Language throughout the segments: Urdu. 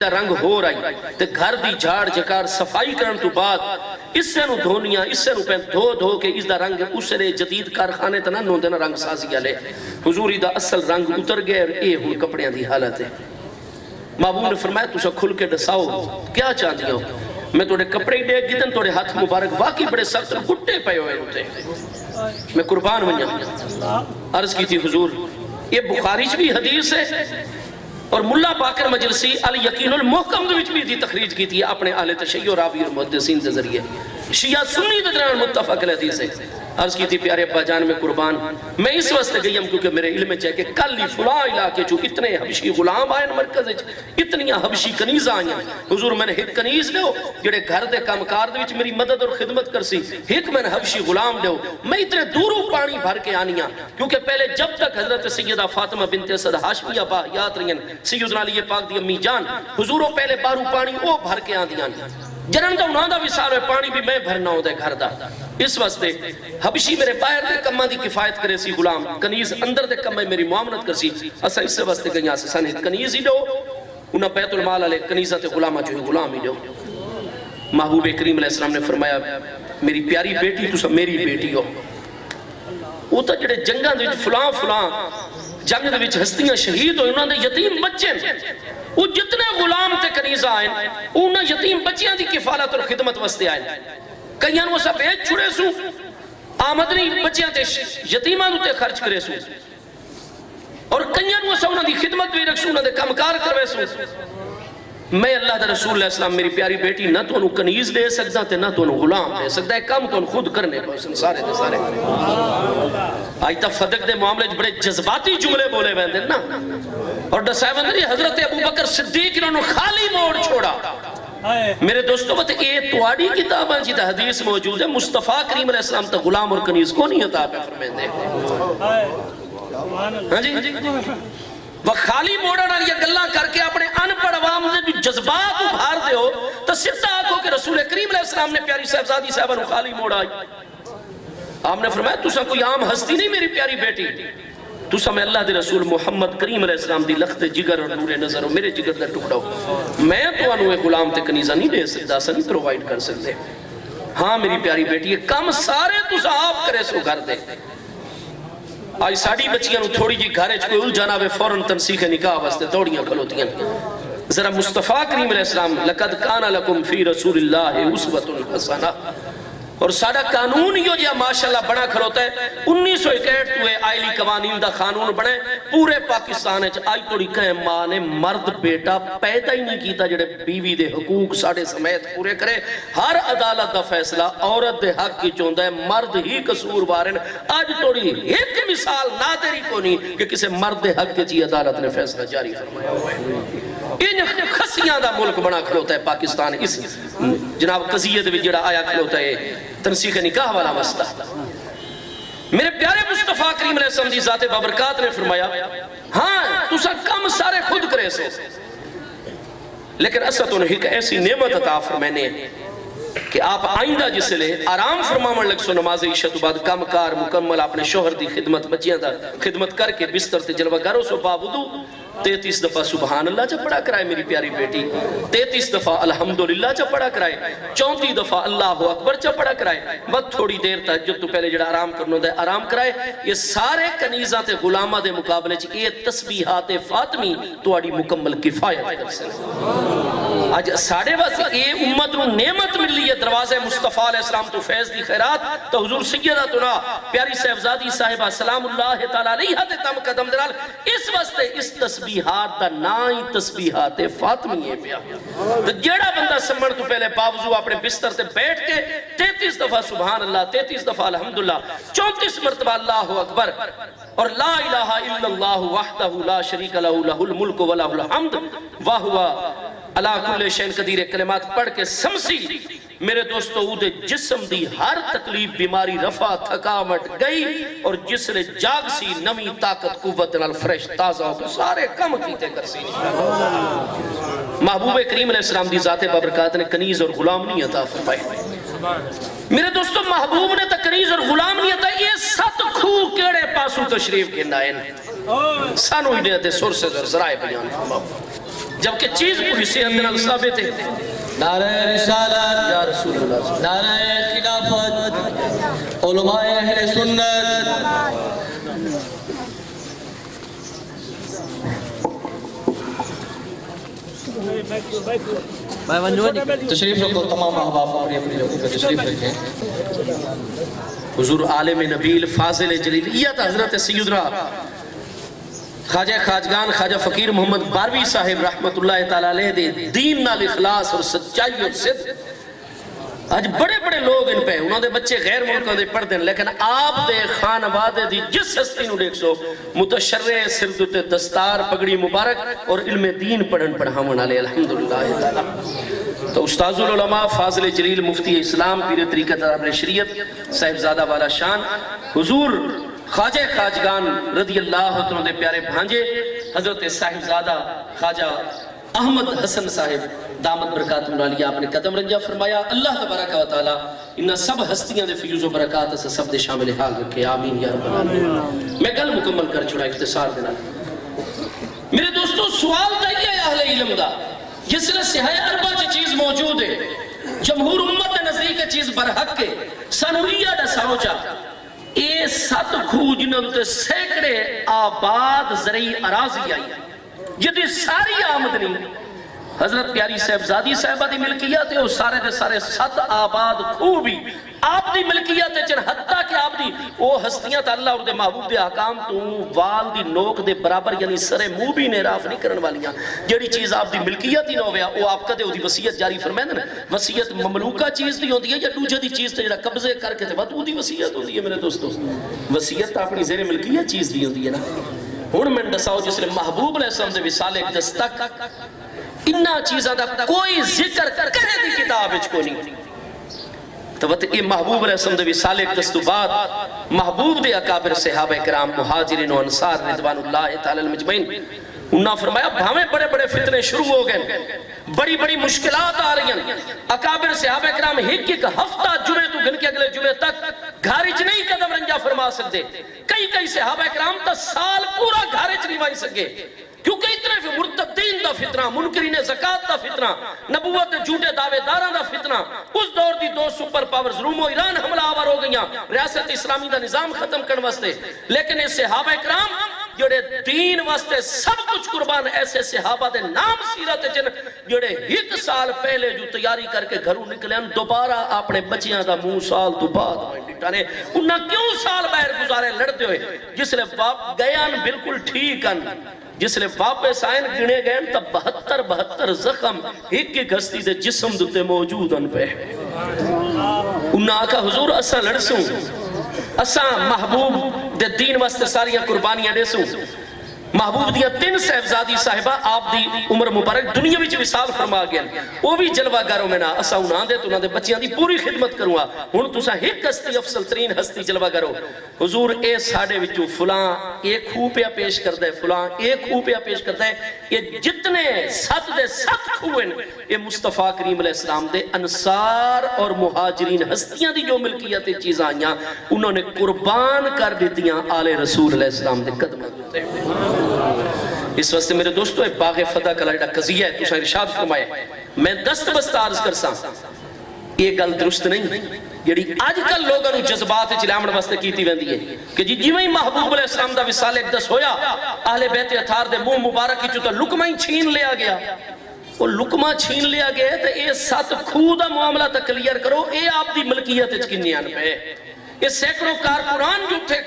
رنگ ہو رہی تے گھر دی جھاڑ جکار صفائی کرن تو بعد اس سے نو دھونیاں اس سے نو پہن دھو کے اس دا رنگ اس نے جدید کارخانے تنا نو دینا رنگ سازی آلے حضوری دا اصل رنگ اتر گئے اور اے ہون کپڑیاں دی حالت ہے۔ محبوب نے فرمایا تُسا کھل کے ڈساؤ کیا چاہتی ہو؟ میں توڑے کپڑے دے گدن توڑے ہاتھ مبارک واقعی بڑے سخت گھٹے پہ ہوئے ہوتے میں قربان بنیا عرض کی تھی حضور یہ بخاری بھی حدیث ہے اور ملا باقر مجلسی الیقین المحکم دے وچ بھی دی تخریج کی تھی اپنے اہل تشیع راوی اور محدثین دے ذریعے شیعہ سنی دے درمیان متفق حدیث ہے۔ عرض کی تھی پیارے ابا جان میں قربان میں اس واسطے گئی ہم کیونکہ میرے علم چاہے کہ کل ہی فلاں علاقے جو اتنے حبشی غلام آئے مرکز اتنی حبشی کنیز آئیں حضور میں نے ایک کنیز دیو جڑے گھر دے کامکار دے وچ میری مدد اور خدمت کرسی ایک میں نے حبشی غلام دیو میں اتنے دوروں پانی بھر کے آنیاں کیونکہ پہلے جب تک حضرت سیدہ فاطمہ بنت اسد ہاشمیہ با یاد رہین سیدنا علی پاک دی امی جان حضوروں پہلے بارو پانی او بھر کے آندیاں جنن دا انہاں دا وسار ہے پانی بھی میں بھرنا ہو دے گھر دا اس واسطے حبشی میرے باہر دے کمہ دی کفایت کرے سی غلام کنیز اندر دے کمہ میری معاملت کر سی اسا اس واسطے گئی آسے سانے کنیز ہی دو انہاں بیت المال علیہ کنیزت غلامہ جو ہے غلام ہی دو محبوب کریم علیہ السلام نے فرمایا میری پیاری بیٹی تو سب میری بیٹی ہو وہ تا جڑے جنگاں دے فلاں فلاں جنگ دے ہستیاں شہید ہوئے انہاں دے یتیم بچے وہ جتنے غلام تے کنیزہ آئیں انہاں یتیم بچیاں دی کفالت اور خدمت وستے آئیں کئیاں وہ سب ایک چھڑے سو آمدنی بچیاں تے یتیمان تے خرچ کرے سو اور کئیاں وہ سب انہاں دی خدمت بھی رکھ سو انہاں دے کمکار کروے سو میں اللہ دا رسول اللہ السلام میری پیاری بیٹی نہ تو انہوں کنیز دے سکتا تے نہ تو انہوں غلام دے سکتا ہے کام تو انہوں خود کرنے کو سارے دے سارے آج تا فدق دے معاملے بڑے جذباتی جملے بولے بیندے نا اور دسائے بندری حضرت ابو بکر صدیق انہوں خالی موڑ چھوڑا میرے دوستوں بات اے تواری کتاب ہے جیتا حدیث موجود ہے مصطفیٰ کریم علیہ السلام تا غلام اور کنیز کو نہیں عطا پہ فرمیندے ہاں جی وہ خالی موڑن آلیا گلہ کر کے اپنے ان پڑھ عوام نے جذبات ابھار دے ہو تو سدھا آنکھو کہ رسول کریم علیہ السلام نے پیاری صاحبزادی صاحبہ نو خالی موڑ آئی آپ نے فرمایا تُسا کوئی عام ہستی نہیں میری پیاری بیٹی تُسا میں اللہ دے رسول محمد کریم علیہ السلام دی لخت جگر اور نور نظر ہو میرے جگر دے ٹکڑا ہو میں تو انوے غلام تے کنیزہ نہیں دے سکتا سا نہیں پرووائیڈ کر سکتے ہاں میری پیاری بیٹی کم سارے تُسا آپ کرے سو گھر دے آج ساڑھی بچیاں تھوڑی جی گھارے کوئی الجانا بے فوراں تنسیخ نکاح واسطے دوڑیاں کھلوتیاں ذرا مصطفیٰ کریم علیہ السلام لقد کان لکم فی رسول اللہ اسوۃ حسنہ اور سارا قانون ہی ہو جیا ماشاءاللہ بڑا کھلوتا ہے 1961 ہوئے آئلی قوانین دا قانون بڑھے پورے پاکستان ہے آج توڑی کہیں ماں نے مرد بیٹا پیدا ہی نہیں کیتا جڑے بیوی دے حقوق ساڑھے سمیت پورے کرے ہر عدالت دا فیصلہ عورت دے حق کی چوندہ ہے مرد ہی قصور بارن آج توڑی ایک مثال نادری کو نہیں کہ کسے مرد دے حق کی عدالت نے فیصلہ جاری فرمایا ہوئے ان خسیاں دا ملک بنا کھلوتا ہے پاکستان اس جناب قضیت بھی جڑا آیا کھلوتا ہے تنسیخ نکاح والا مسئلہ میرے پیارے مصطفیٰ کریم علیہ السلام دی ذات بابرکات نے فرمایا ہاں تُسا کم سارے خود کرے سے لیکن اصل تو ایک ایسی نعمت عطا فرمانے کہ آپ آئندہ جسے لے آرام فرماون لگ سو نماز عشاء تو بعد کم کار مکمل اپنے شوہر دی خدمت بچیاں دا خدمت کر کے بستر تے جلوہ گارو سو باوضو 33 دفعہ سبحان اللہ جب پڑھا کرائے میری پیاری بیٹی 33 دفعہ الحمدللہ جب پڑھا کرائے 34 دفعہ اللہ اکبر جب پڑھا کرائے وقت تھوڑی دیر تہجد تو پہلے جڑا آرام کرنو دے آرام کرائے یہ سارے کنیزات غلامہ دے مقابلے یہ تسبیحات فاطمی تو آڑی مکمل کفایت کر سکتے آج ساڑھے واسے یہ امت رو نعمت مل لی ہے دروازہ مصطفیٰ علیہ السلام تو فیض دی خیرات تو حضور سیدتنا پیاری صاحبزادی صاحبہ سلام اللہ تعالیٰ علیہ تم قدم دلال اس واسطے اس تسبیحات دا نائی تسبیحات فاطمی ہے پیا تو جیڑا بندہ سمڑ تو پہلے باوضو اپنے بستر سے بیٹھ کے 33 دفعہ سبحان اللہ 33 دفعہ الحمدللہ 34 مرتبہ اللہ اکبر اور لا الہ الا اللہ وحدہ لا شریک لہ لہ الملک و لہ الحمد وہوا اللہ کل شین قدیر کلمات پڑھ کے سمسی میرے دوستو دے جسم دی ہر تکلیف بیماری رفع تھکاوٹ گئی اور جس نے جاگ سی نمی طاقت قوت نال فریش تازہ ہو سارے کم کیتے کر سی محبوب کریم علیہ السلام دی ذات بابرکات نے کنیز اور غلام نہیں عطا فرمائے میرے دوستو محبوب نے تا کنیز اور غلام نہیں عطا یہ ست کھو کیڑے پاسو تشریف کے نائن سانو ہی دیتے سورسز اور ذرائع بیان فرماؤ جبکہ چیز پوری صحت نال ثابت ہے. نعرہ رسالت یا رسول اللہ نعرہ خلافت علماء اہل سنت تشریف رکھو. تمام احباب اپنی اپنی جگہوں پہ تشریف رکھیں. حضور عالم نبیل فاضل جلیل یہ تھا حضرت سیدنا خواجہ خواجگان خواجہ فقیر محمد باروی صاحب رحمت اللہ تعالیٰ علیہ دے دین نال اخلاص اور سچائی اور صدق. آج بڑے بڑے لوگ ان پہ انہوں دے بچے غیر ملکوں دے پڑھ دیں لیکن آپ دے خانوادے دی جس ہستی نو دیکھ سو متشرع سردت دستار پگڑی مبارک اور علم دین پڑھن پڑھاون علیہ الحمدللہ تعالیٰ. تو استاذ العلماء فاضل جلیل مفتی اسلام پیر طریقت عرب شریعت صاحبزادہ والا شان حضور خواجہ خواجگان رضی اللہ عنہ دے پیارے بھانجے حضرت صاحبزادہ خواجہ احمد حسن صاحب دامت برکات عالیہ آپ نے قدم رنجہ فرمایا. اللہ تبارک و تعالی انہا سب ہستیاں دے فیوز و برکات سے سب دے شامل حال رکھے. آمین یا رب العالمین. میں گل مکمل کر چھوڑا اختصار دینا. میرے دوستو سوال دا یہ ہے اہل علم دا جس لئے سہایہ اربع چیز موجود ہے جمہور امت نزدیک چیز برحق کے سنویہ دا ساوچا اے 7 کھو جنہوں تے سینکڑے آباد زرعی اراضی آئی جدی ساری آمدنی حضرت پیاری صاحبزادی صاحبہ دی ملکیت ہے اور سارے دے سارے 7 آباد کھو بھی آپ دی ملکیت ہے چن حتیٰ کہ آپ دی وہ ہستیاں تا اللہ اور دے محبوب دے حکام تو وال دی نوک دے برابر یعنی سرے منہ بھی نیراف نہیں کرن والیاں جیڑی چیز آپ دی ملکیت ہی نہ ہویا وہ آپ کدے ہو دی وصیت جاری فرمائیں نا. وصیت مملوکہ چیز دی ہوتی ہے یا دوجہ دی چیز تے جڑا قبضے کر کے تے بعد وہ دی وصیت ہوتی ہے. میرے دوستو وصیت اپنی زیر ملکیت چیز دی ہوتی ہے نا. ہن میں دساؤ جس نے محبوب علیہ السلام دے وصال اقدس تک انہا چیزاں دا کوئی ذکر کرے دی کتاب اچ کو نہیں. تو یہ محبوب علیہ السلام دے وصال اقدس تو بعد محبوب دے اکابر صحابہ کرام مہاجرین و انصار رضوان اللہ تعالی المجمعین انہاں فرمایا بھاویں بڑے بڑے فتنے شروع ہو گئے بڑی بڑی مشکلات آ رہی ہیں اکابر صحابہ کرام ایک ہفتہ جمعے تو گن کے اگلے جمعے تک گھارج نہیں قدم رنجا فرما سکتے. کئی صحابہ کرام تا سال پورا گھارج نہیں وائی سکے کیونکہ اتنے مرتدین دا فتنہ منکرین زکاة دا فتنہ نبوت جھوٹے دعوے داران دا فتنہ اس دور دی 2 سپر پاورز روم و ایران حملہ آور ہو گئیاں ریاست اسلامی دا نظام ختم کرن واسطے. لیکن اس صحابہ کرام جڑے دین واسطے سب کچھ قربان ایسے صحابہ دے نام سیرت جن جڑے 1 سال پہلے جو تیاری کر کے گھروں نکلے ہیں دوبارہ اپنے بچیاں دا منہ سال تو بعد ڈٹانے انہاں کیوں سال باہر گزارے لڑتے ہوئے جس لئے باپ گیان بالکل ٹھیک ان جس لئے واپس آئین گنے گئے تب 72 زخم ایک ہستی دے جسم دوتے موجود ان پہ انہاں آقا حضور اسا لڑسوں اسا محبوب دے دین واسطے ساریاں قربانیاں دے سوں. محبوب دیا 3 صاحبزادی صاحبہ آپ دی عمر مبارک دنیا وچ وصال فرما گیا وہ بھی جلوہ گاروں میں نہ اسا انہاں دے تو انہاں دے بچیاں دی پوری خدمت کروں گا. ہن تساں ایک ہستی افضل ترین ہستی جلوہ گارو حضور اے ساڑے وچوں فلاں ایک خوب پہ پیش کردہ ہے فلاں ایک خوب پہ پیش کردہ ہے. یہ جتنے 7 دے 7 خوبن یہ مصطفیٰ کریم علیہ السلام دے انصار اور مہاجرین ہستیاں دی جو ملکیت چیز آئیاں انہوں نے قربان کر دیتیاں آل رسول علیہ السلام دے قدمہ دوتے ہیں. اس واسطے میرے دوستو ایک باغ فتح کا لڑا قضیہ ہے تو ارشاد فرمائے میں دست بست عرض کرساں یہ گل درست نہیں جڑی آج کل لوگوں نے جذبات چلامن واسطے کیتی ویندی ہے کہ جی میں محبوب علیہ السلام دا وصال اقدس ہویا اہل بیت اطہار دے منہ مبارک کی چوتا لقمہ ہی چھین لیا گیا وہ لقمہ چھین لیا گیا تو اے 7 کھو دا معاملہ تک کلیر کرو اے آپ دی ملکیت کنیان پہ یہ سینکڑوں کارپوران جو تھے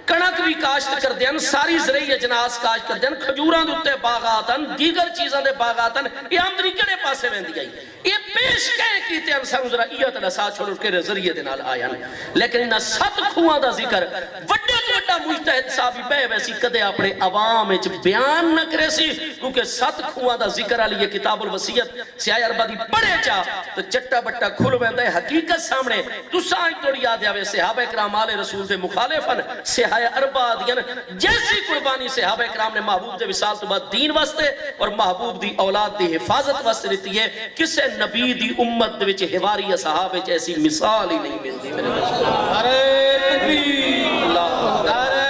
کنک بھی کاشت کر دیں ساری زرعی اجناس کاشت کر دیں کھجوران دوتے باغاتن دیگر چیزاں دے باغاتن یہ آمدنی کڑے پاسے ویندی آئی یہ پیش کہیں کیتے ہیں انسان ذرائیت نسا چھوڑ کے ذریعے دینال آیا لیکن انہا 7 کھوان دا ذکر وڈے تو وڈا مجتہد صاحبی بے ویسی کدے اپنے عوام اچھ بیان نہ کرے سی کیونکہ 7 کھوان دا ذکر علی یہ کتاب الوسیت سیاہ اربا دی پڑھے چاہ تو چٹا بٹا کھل ویندہ ہے حقیقت سامنے تو سائیں توڑی یاد یاوے صحابہ اکرام آل رسول دے مخالفن سیاہ اربا دیاں جیسی قربانی صحابہ اکرام نے محبوب دے وصال تو بعد دین واسطے اور محبوب دی اولاد دی حفاظت واسطے لیتی ہے کسے نبی دی امت دے وچ حواری صحابہ ایسی مثال ہی نہیں ملتی میرے دوستو. نعرہ تکبیر نعرہ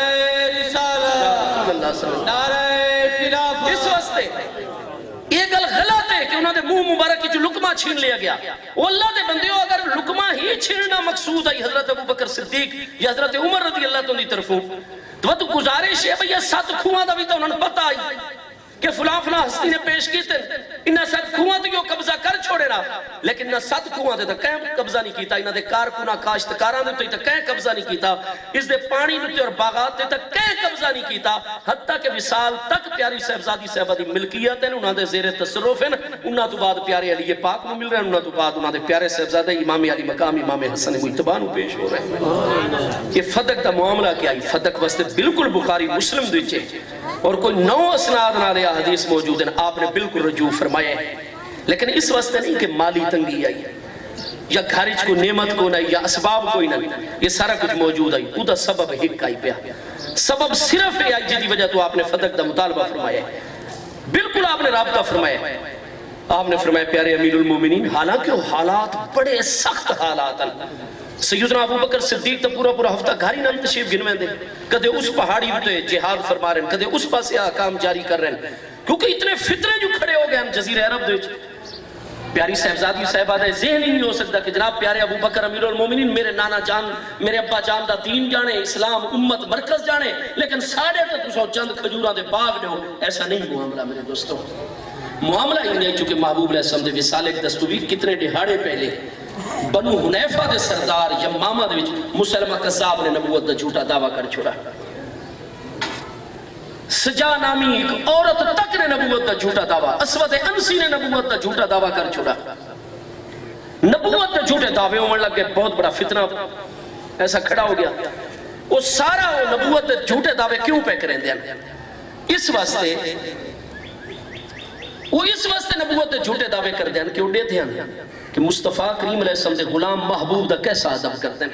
رسالت نعرہ خلافت. اس واسطے یہ منہ مبارک کی جو لقمہ چھین لیا گیا، وہ اللہ دے بندیو اگر لقمہ ہی چھیننا مقصود ہے حضرت ابو بکر صدیق یا حضرت عمر رضی اللہ عنہ دی طرفوں، تو گزارش ہے بھئی 7 کھواں دا بھی تو انہوں نے پتہ آئی کہ فلاں فلاں ہستی نے پیش کی تھے، انہاں 7 کھواں تو یہ قبضہ کر چھوڑے رہا، لیکن انہاں 7 کھواں تو کہیں قبضہ نہیں کیتا، انہاں دے کارکنہ کاشتکاران دے تو کہیں قبضہ نہیں کیتا، اس دے پانی دے اور باغات دے کہیں قبضہ نہیں کیتا، حتیٰ کہ وصال تک پیاری صاحبزادی صاحبہ دی ملکیت ہیں، انہاں دے زیر تصرف ہیں، انہاں تو بعد پیارے علی پاک میں مل رہے ہیں، انہاں تو بعد انہاں دے پیارے صاحبزادہ امام علی مقام امام حسن مجتبہ نو پیش ہو رہے ہیں۔ یہ فدق دا معاملہ کیا ہے؟ فدق واسطے بالکل بخاری مسلم دوچے اور کوئی 9 اسناد نالے حدیث موجود ہیں، آپ نے بالکل رجوع فرمائے ہیں، لیکن اس واسطے نہیں کہ مالی تنگی آئی یا گھارج کو نعمت کو نہیں یا اسباب کوئی نہیں، یہ سارا کچھ موجود ہے، وہ دا سبب ہک آئی پیا، سبب صرف ہے جدی وجہ تو آپ نے فدق دا مطالبہ فرمایا ہے، بالکل آپ نے رابطہ فرمایا ہے، آپ نے فرمایا پیارے امیر المومنین، حالانکہ وہ حالات بڑے سخت حالات ہیں، سیدنا ابو بکر صدیق تو پورا پورا ہفتہ گھاری نام تشریف گنویں دے، کدے اس پہاڑی ہوتے جہاد فرما رہے ہیں، کدے اس پاسے آکام جاری کر رہے ہیں، کیونکہ اتنے فتنے جو کھڑے ہو گئے ہیں جزیرہ عرب دے، پیاری صاحبزادی صاحبہ دے ذہن ہی نہیں ہو سکتا کہ جناب پیارے ابو بکر امیر المومنین میرے نانا جان میرے ابا جان دا دین جانے، اسلام امت مرکز جانے، لیکن ساڑھے تک سو چند کھجوراں دے باغ نے ہو، ایسا نہیں معاملہ میرے دوستوں، معاملہ ہی نہیں، چونکہ محبوب علیہ السلام دے وصال دستوری کتنے دہاڑے پہلے بنو حنیفہ دے سردار یمامہ دے وچ مسلمہ قذاب نے نبوت دا جھوٹا دعویٰ کر چھوڑا، سجا نامی ایک عورت تک نے نبوت دا جھوٹا دعویٰ، اسود انسی نے نبوت دا جھوٹا دعویٰ کر چھوڑا، نبوت دا جھوٹے دعوے عمر لگ گئے، بہت بڑا فتنہ ایسا کھڑا ہو گیا، وہ سارا نبوت دا جھوٹے دعوے کیوں پہ کریں دیں؟ اس واسطے وہ اس واسطے نبوت دے جھوٹے دعوے کر دیں کہ اڑے تھے کہ مصطفیٰ کریم علیہ السلام دے غلام محبوب دا کیسا عذاب کرتے ہیں۔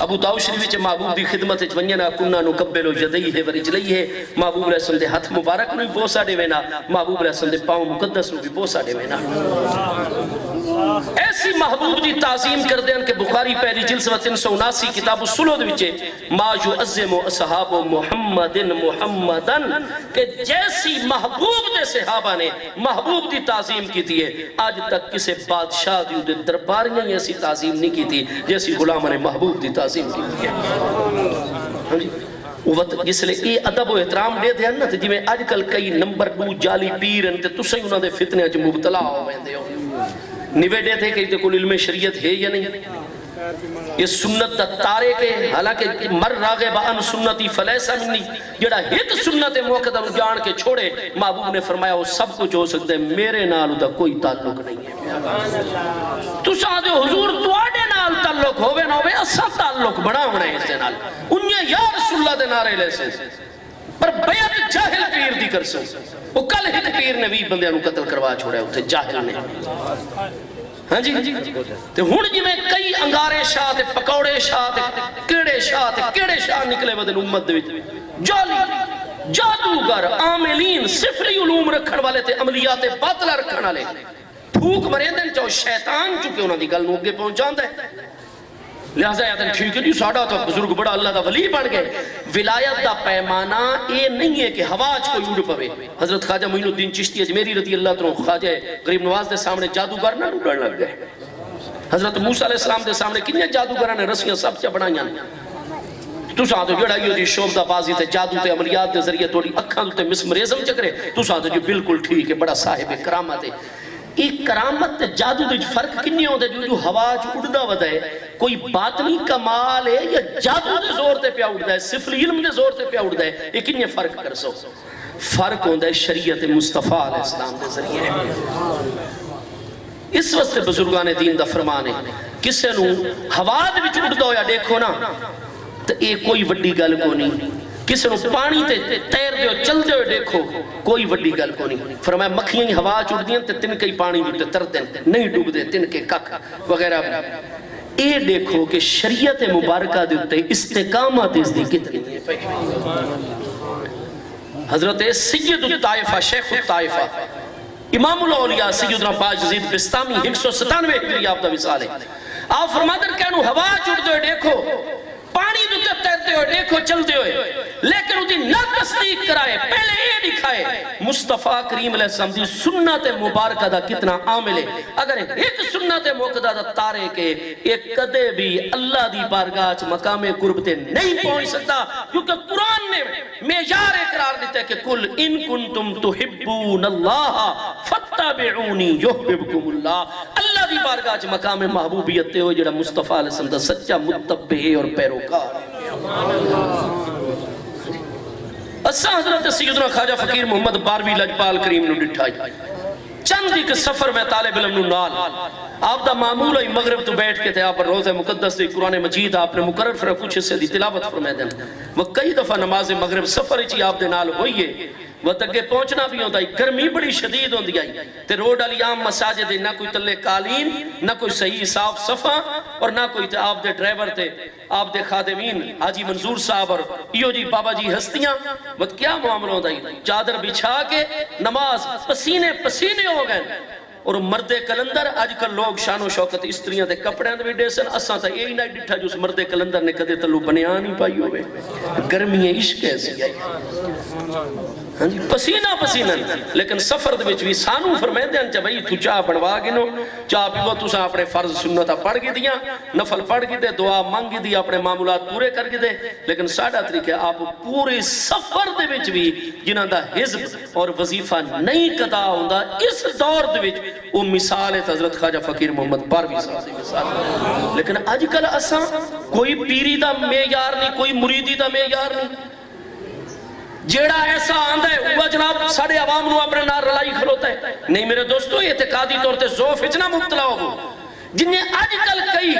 ابو داؤد شریف وچ محبوب دی خدمت وچ ونجنا کننا نقبلو یدیہ ورجلیہ، محبوب علیہ السلام دے ہاتھ مبارک نو بوسا دے وینا، محبوب علیہ السلام دے پاؤں مقدس نو بھی بوسا دے وینا، ایسی محبوب دی تعظیم کر دیں کہ بخاری پہلی جلد 379 کتاب الصلح وچے ما یعظم اصحاب محمد محمدن، کہ جیسی محبوب دے صحابہ نے محبوب دی تعظیم کی تھی ہے، آج تک کسے بادشاہ دی درباریاں ایسی تعظیم نہیں کی تھی جیسی غلامہ نے محبوب دی تعظیم کی تھی ہے۔ جس لئے یہ ادب و احترام دے دیا نا جی میں آج کل کئی نمبر 2 جالی پیر ہیں تو سہی انہوں نے فتنے جو مبتلا ہو گئے ہو نویڈے تھے کہ کوئی علم شریعت ہے یا نہیں، یہ سنت دا تارے کے، حالانکہ مر راغب عن سنتی فلیسا منی، جڑا ایک سنت موقع جان کے چھوڑے، محبوب نے فرمایا وہ سب کچھ ہو سکتے ہیں، میرے نال دا کوئی تعلق نہیں ہے۔ تو ساتھ حضور تواڈے نال تعلق ہوئے نہ ہوئے، اسا تعلق بڑا ہونا ہے اس دے نال، انہیں یا رسول اللہ دے نعرے لے سے پر بیعت جاہل پیر دی کر سو، وہ کل ایک پیر نے بھی بندیاں نو قتل کروا چھوڑے ہوتے جاہل نے، ہاں جی تے ہن جی میں کئی انگارے شاہ تے پکوڑے شاہ تے کیڑے شاہ نکلے بدن امت دے وچ، جالی جادوگر عاملین صفری علوم رکھن والے تے عملیات باطلہ رکھن والے پھوک مریندن چاہو شیطان چکے انہاں دی گل نو اگے پہنچاندے، لہذا یادن ٹھیک ہے جی ساڑھا تو بزرگ بڑا اللہ دا ولی بن گئے۔ ولایت دا پیمانہ یہ نہیں ہے کہ ہواج کو یوڑ پوے، حضرت خواجہ معین الدین چشتی اجمیری رضی اللہ عنہ خواجہ غریب نواز دے سامنے جادوگر نہ ڈوڑن لگ گئے، حضرت موسیٰ علیہ السلام دے سامنے کنیا جادوگران نے رسیاں سب چا بڑھائیاں، تو ساتھ جڑا یہ دی شوبدہ بازی تے جادو تے عملیات دے ذریعے توڑی اکھاں تے مسمریزم چکرے، تو ساتھ جو بالکل ٹھیک ہے بڑا صاحب کرامت ہے۔ ایک کرامت تے جادو دے فرق کنی ہوتا ہے جو ہواج اڑدا ودا ہے، کوئی باطنی کمال ہے یا جادو دے زور تے پیا اڑدا ہے، صفر علم دے زور تے پیا اڑدا ہے، یہ کنی فرق کر سو؟ فرق ہوتا ہے شریعت مصطفیٰ علیہ السلام دے ذریعے۔ اس وقت بزرگان دین دا فرمان ہے کسے نو ہواج وچ اڑدا ہویا دیکھو نا تو ایک کوئی وڈی گل کو نہیں، کسی نو پانی تے تیر دیو چل دیو دیکھو کوئی وڈی گل کو نہیں، فرمایا مکھیاں ہوا چڑ دیں تے تن کئی پانی بھی تر دیں نہیں ڈوب دیں تن کے کک وغیرہ بھی، اے دیکھو کہ شریعت مبارکہ دیتے استقامت اس دی کتنی ہے۔ حضرت سید الطائفہ شیخ الطائفہ امام الاولیاء سیدنا باج یزید بستامی 197 ہجری آپ دا وصال ہے، آپ فرماتے ہیں کہ ہوا چڑ دیو دیکھو پانی دیتے تیرتے ہوئے دیکھو چلتے ہوئے، لیکن اُدھی نہ تصدیق کرائے پہلے یہ دکھائے مصطفیٰ کریم علیہ السلام دی سنت مبارکہ دا کتنا عامل ہے اگر ایک سنت موقدہ دا تارے کے ایک کدے بھی اللہ دی بارگاہ مقام قرب تے نہیں پہنچ سکتا کیونکہ قرآن نے معیار اقرار دیتا ہے کہ کل ان کنتم تحبون اللہ فتبعونی یحببکم اللہ اللہ دی بارگاہ مقام محبوبیت تے ہو جڑا مصطفیٰ علیہ السلام دا سچا متبع اور پیروکار اساں حضرت سیدنا خواجہ فقیر محمد باروی لجپال کریم نو ڈٹھائی چند ایک سفر میں طالب علم نو نال آپ دا معمول ہے مغرب تو بیٹھ کے تھے آپ پر روزہ مقدس دی قرآن مجید آپ نے مقرر فرہ کچھ حصے دی تلاوت فرمائے دینا وہ کئی دفعہ نماز مغرب سفر چی آپ دے نال ہوئیے وہ تکے پہنچنا بھی ہوتا ہے گرمی بڑی شدید ہوندی آئی تے روڈ علی عام مساجد نہ کوئی تلے قالین نہ کوئی صحیح صاف صفہ اور نہ کوئی تے آپ دے ڈرائیور تے آپ دے خادمین حاجی منظور صاحب اور ایو جی بابا جی ہستیاں وہ کیا معاملہ ہوتا ہے چادر بچھا کے نماز پسینے پسینے ہو گئے اور مرد کلندر آج کل لوگ شان و شوکت استریاں دے کپڑے اندر بھی ڈیسن اساں تا یہی نہ ڈٹھا جو اس مرد کلندر نے کدے تلو بنیان ہی پائی ہوئے گرمی عشق ایسی آئی ہاں جی پسینہ پسینہ لیکن سفر دے وچ بھی سانو فرمائے دیں چا بھئی تو چاہ بڑھوا گنو چاہ پیو تو ساں اپنے فرض سنتہ پڑھ گی دیا نفل پڑھ گی دے دعا مانگ گی دیا اپنے معمولات پورے کر گی دے لیکن ساڑھا طریقہ آپ پورے سفر دے وچ بھی جنہ دا حزب اور وظیفہ نہیں قضا ہوندہ اس دور دے وچ وہ مثال ہے حضرت خواجہ فقیر محمد باروی صاحب دی مثال لیکن آج کل اساں کوئی پیری دا معیار نہیں کوئی مریدی دا معیار نہیں جیڑا ایسا آندہ ہے وہ جناب ساڑھے عوام نو اپنے نار رلائی کھلوتا ہے نہیں میرے دوستو یہ اعتقادی طور تے زوف اتنا مبتلا ہو جنہیں آج کل کئی